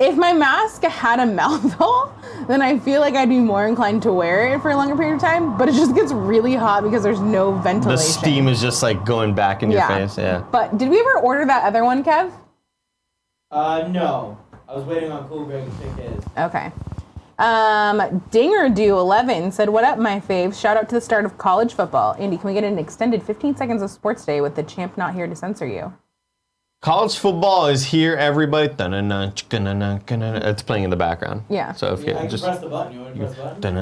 If my mask had a mouthful, then I feel like I'd be more inclined to wear it for a longer period of time, but it just gets really hot because there's no ventilation. The steam is just like going back in your face, yeah. But did we ever order that other one, Kev? No. I was waiting on Cool Greg to pick his. Okay. Dingerdo11 said, what up, my faves? Shout out to the start of college football. Andy, can we get an extended 15 seconds of sports day with the champ not here to censor you? College football is here, everybody. It's playing in the background. Yeah. So if you I can just press the button. You want to press the button?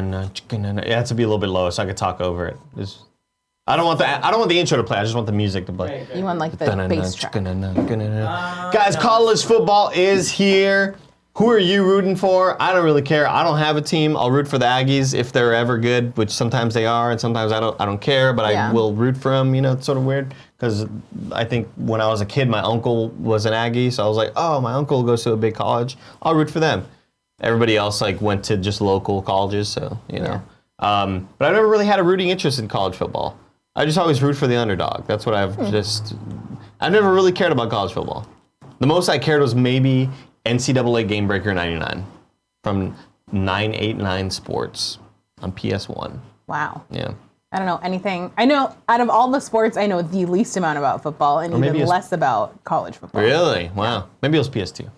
it has to be a little bit lower so I could talk over it. I don't want the intro to play. I just want the music to play. Great. You want like the bass track. Guys, college football is here. Who are you rooting for? I don't really care. I don't have a team. I'll root for the Aggies if they're ever good, which sometimes they are, and sometimes I don't care, but I will root for them. You know, it's sort of weird because I think when I was a kid, my uncle was an Aggie, so I was like, oh, my uncle goes to a big college. I'll root for them. Everybody else like went to just local colleges, so you know. But I never really had a rooting interest in college football. I just always root for the underdog. That's what I've never really cared about college football. The most I cared was maybe NCAA Game Breaker 99 from 989 Sports on PS1. Wow. Yeah. I don't know anything. I know out of all the sports, I know the least amount about football and even less about college football. Really? Wow. Maybe it was PS2.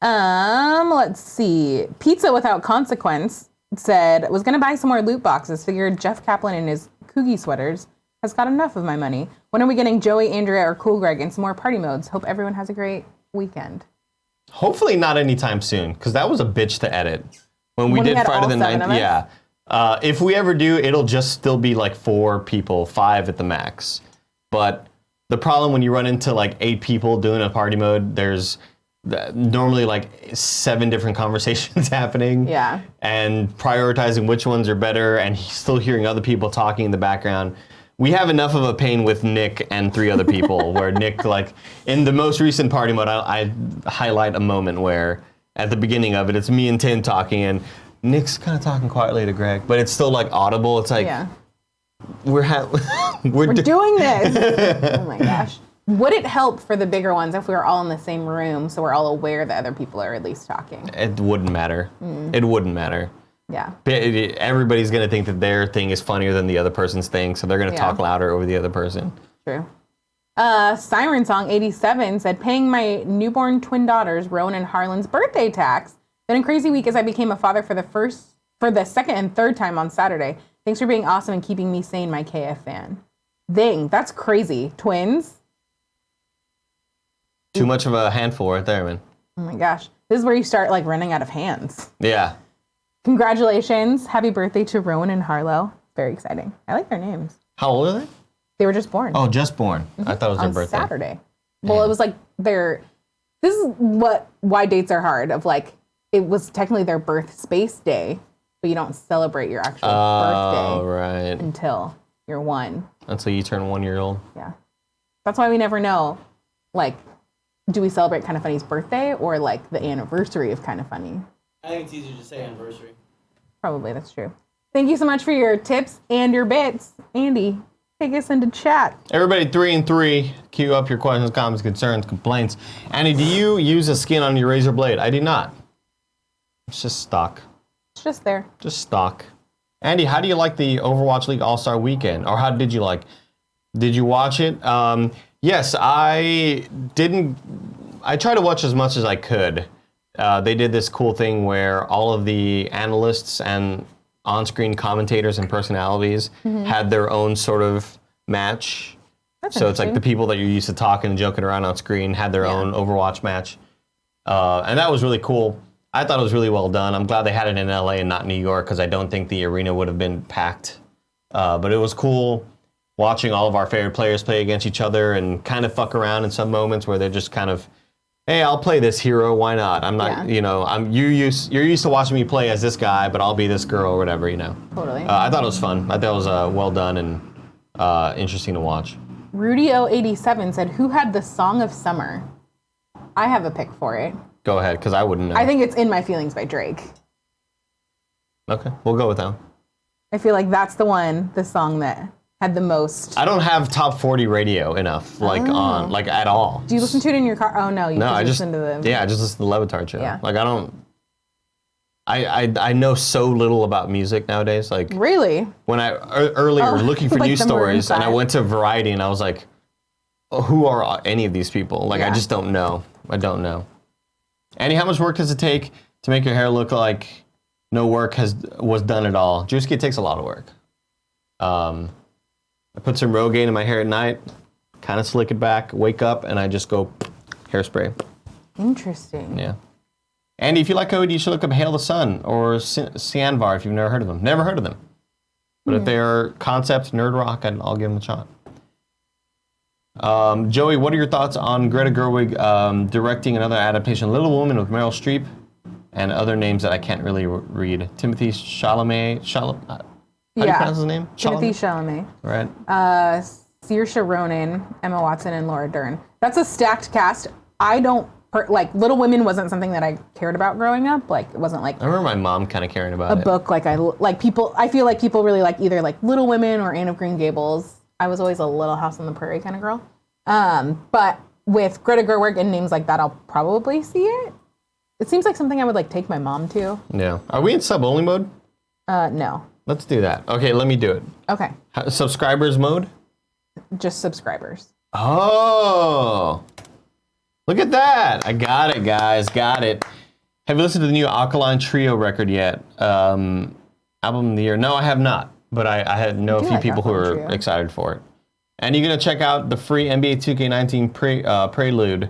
Let's see. Pizza Without Consequence said, was going to buy some more loot boxes. Figured Jeff Kaplan and his Coogie sweaters has got enough of my money. When are we getting Joey, Andrea, or Cool Greg in some more party modes? Hope everyone has a great weekend. Hopefully not anytime soon, because that was a bitch to edit. When we did Friday the 9th, yeah. If we ever do, it'll just still be like 4 people, 5 at the max. But the problem when you run into like 8 people doing a party mode, there's normally like 7 different conversations happening. Yeah. And prioritizing which ones are better and still hearing other people talking in the background. We have enough of a pain with Nick and 3 other people where Nick, like, in the most recent party mode, I highlight a moment where at the beginning of it, it's me and Tin talking and Nick's kind of talking quietly to Greg, but it's still like audible. It's like, we're doing this. Oh my gosh. Would it help for the bigger ones if we were all in the same room so we're all aware that other people are at least talking? It wouldn't matter. It wouldn't matter. Yeah. Everybody's going to think that their thing is funnier than the other person's thing, so they're going to talk louder over the other person. True. Siren Song 87 said, paying my newborn twin daughters, Rowan and Harlan's birthday tax. Been a crazy week as I became a father for the second and third time on Saturday. Thanks for being awesome and keeping me sane, my KF fan. Dang, that's crazy. Twins? Too much of a handful right there, man. Oh my gosh. This is where you start like running out of hands. Yeah. Congratulations. Happy birthday to Rowan and Harlow. Very exciting. I like their names. How old are they? They were just born. Oh, just born. I thought it was their birthday. Saturday. Well, it was like this is why dates are hard, of like it was technically their birth space day, but you don't celebrate your actual birthday right. until you're 1. Until you turn 1 year old. Yeah. That's why we never know, like, do we celebrate Kind of Funny's birthday or like the anniversary of Kind of Funny? I think it's easier to say anniversary. Probably, that's true. Thank you so much for your tips and your bits. Andy, take us into chat. Everybody 3 and 3, queue up your questions, comments, concerns, complaints. Andy, do you use a skin on your razor blade? I do not. It's just stock. It's just there. Just stock. Andy, how do you like the Overwatch League All-Star Weekend? Or how did you like? Did you watch it? Yes, I didn't. I tried to watch as much as I could. They did this cool thing where all of the analysts and on-screen commentators and personalities had their own sort of match. That's so it's like the people that you're used to talking and joking around on screen had their own Overwatch match. And that was really cool. I thought it was really well done. I'm glad they had it in LA and not New York because I don't think the arena would have been packed. But it was cool watching all of our favorite players play against each other and kind of fuck around in some moments where they're just kind of, hey, I'll play this hero, why not? I'm not, you're used to watching me play as this guy, but I'll be this girl or whatever, Totally. I thought it was fun. I thought it was well done and interesting to watch. Rudy087 said, who had the Song of Summer? I have a pick for it. Go ahead, because I wouldn't know. I think it's In My Feelings by Drake. Okay, we'll go with that one. I feel like that's the song that had the most. I don't have top 40 radio enough, on at all. Do you listen to it in your car? Oh no, I just listen to the. Yeah, I just listen to the Levitard show. Yeah. Like I don't. I know so little about music nowadays. Like really. When I earlier looking for like news the Maroon stories, and I 5. went to Variety, and I was like, oh, who are any of these people? Like I Yeah. just don't know. I don't know. Andy, how much work does it take to make your hair look like no work was done at all? Juicy, it takes a lot of work. I put some Rogaine in my hair at night, kind of slick it back, wake up, and I just go hairspray. Interesting. Yeah. Andy, if you like code, you should look up Hail the Sun or Sianvar if you've never heard of them. Never heard of them. But if they're concept nerd rock, I'll give them a shot. Joey, what are your thoughts on Greta Gerwig directing another adaptation, Little Woman with Meryl Streep and other names that I can't really read? Timothy Chalamet. How do you pronounce his name? Timothy Chalamet. Right. Saoirse Ronan, Emma Watson, and Laura Dern. That's a stacked cast. I don't Little Women wasn't something that I cared about growing up. Like it wasn't like I remember my mom kind of caring about a book. Like people. I feel like people really like either like Little Women or Anne of Green Gables. I was always a Little House on the Prairie kind of girl. But with Greta Gerwig and names like that, I'll probably see it. It seems like something I would like take my mom to. Yeah. Are we in sub-only mode? No. Let's do that. Okay, let me do it. Okay. Subscribers mode? Just subscribers. Oh. Look at that. I got it, guys. Got it. Have you listened to the new Alkaline Trio record yet? Album of the year. No, I have not. But I know a few people who are excited for it. And you're going to check out the free NBA 2K19 Prelude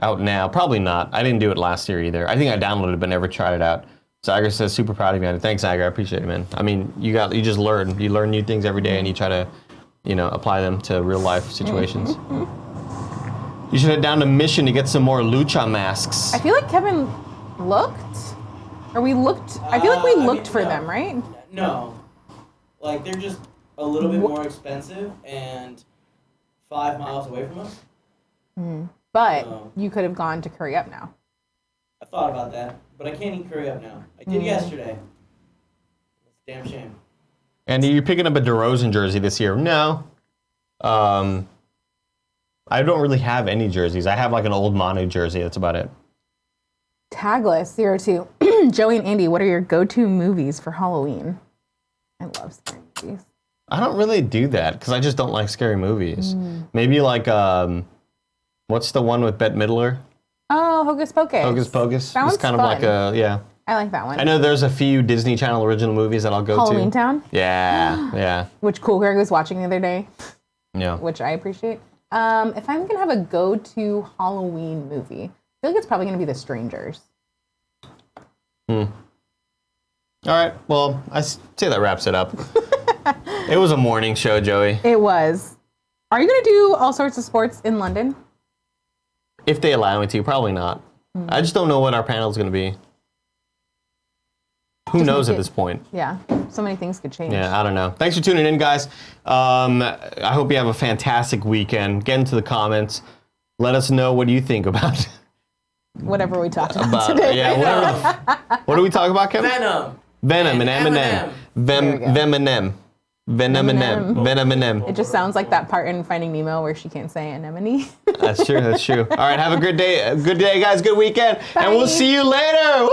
out now. Probably not. I didn't do it last year either. I think I downloaded it but never tried it out. Zager says, super proud of you. Thanks, Zager. I appreciate it, man. I mean, you just learn. You learn new things every day and you try to, apply them to real life situations. You should head down to Mission to get some more lucha masks. I feel like Kevin looked. Or we looked. I feel like we looked for them, right? No. Like, they're just a little bit more expensive and 5 miles away from us. But you could have gone to Curry Up now. I thought about that, but I can't eat curry up now. I did yesterday. It's a damn shame. Andy, you're picking up a DeRozan jersey this year? No. I don't really have any jerseys. I have like an old Manu jersey. That's about it. Tagless02. Joey and Andy, what are your go-to movies for Halloween? I love scary movies. I don't really do that because I just don't like scary movies. Maybe like, what's the one with Bette Midler? Oh, Hocus Pocus. Hocus Pocus. That one's it's kind of fun. like yeah. I like that one. I know there's a few Disney Channel original movies that I'll go Halloween to. Town? Yeah, yeah. Which Cool Greg was watching the other day. Yeah. Which I appreciate. If I'm going to have a go-to Halloween movie, I feel like it's probably going to be The Strangers. All right. Well, I say that wraps it up. It was a morning show, Joey. It was. Are you going to do all sorts of sports in London? If they allow me to, probably not. I just don't know what our panel is going to be. Who knows at this point? Yeah, so many things could change. Yeah, I don't know. Thanks for tuning in, guys. I hope you have a fantastic weekend. Get into the comments. Let us know what you think about whatever we talked about today. Yeah, whatever. What do we talk about, Kevin? Venom and Eminem. Venom. It just sounds like that part in Finding Nemo where she can't say anemone. That's true. All right, have a good day. Good day, guys. Good weekend. Bye. And we'll see you later. Woo!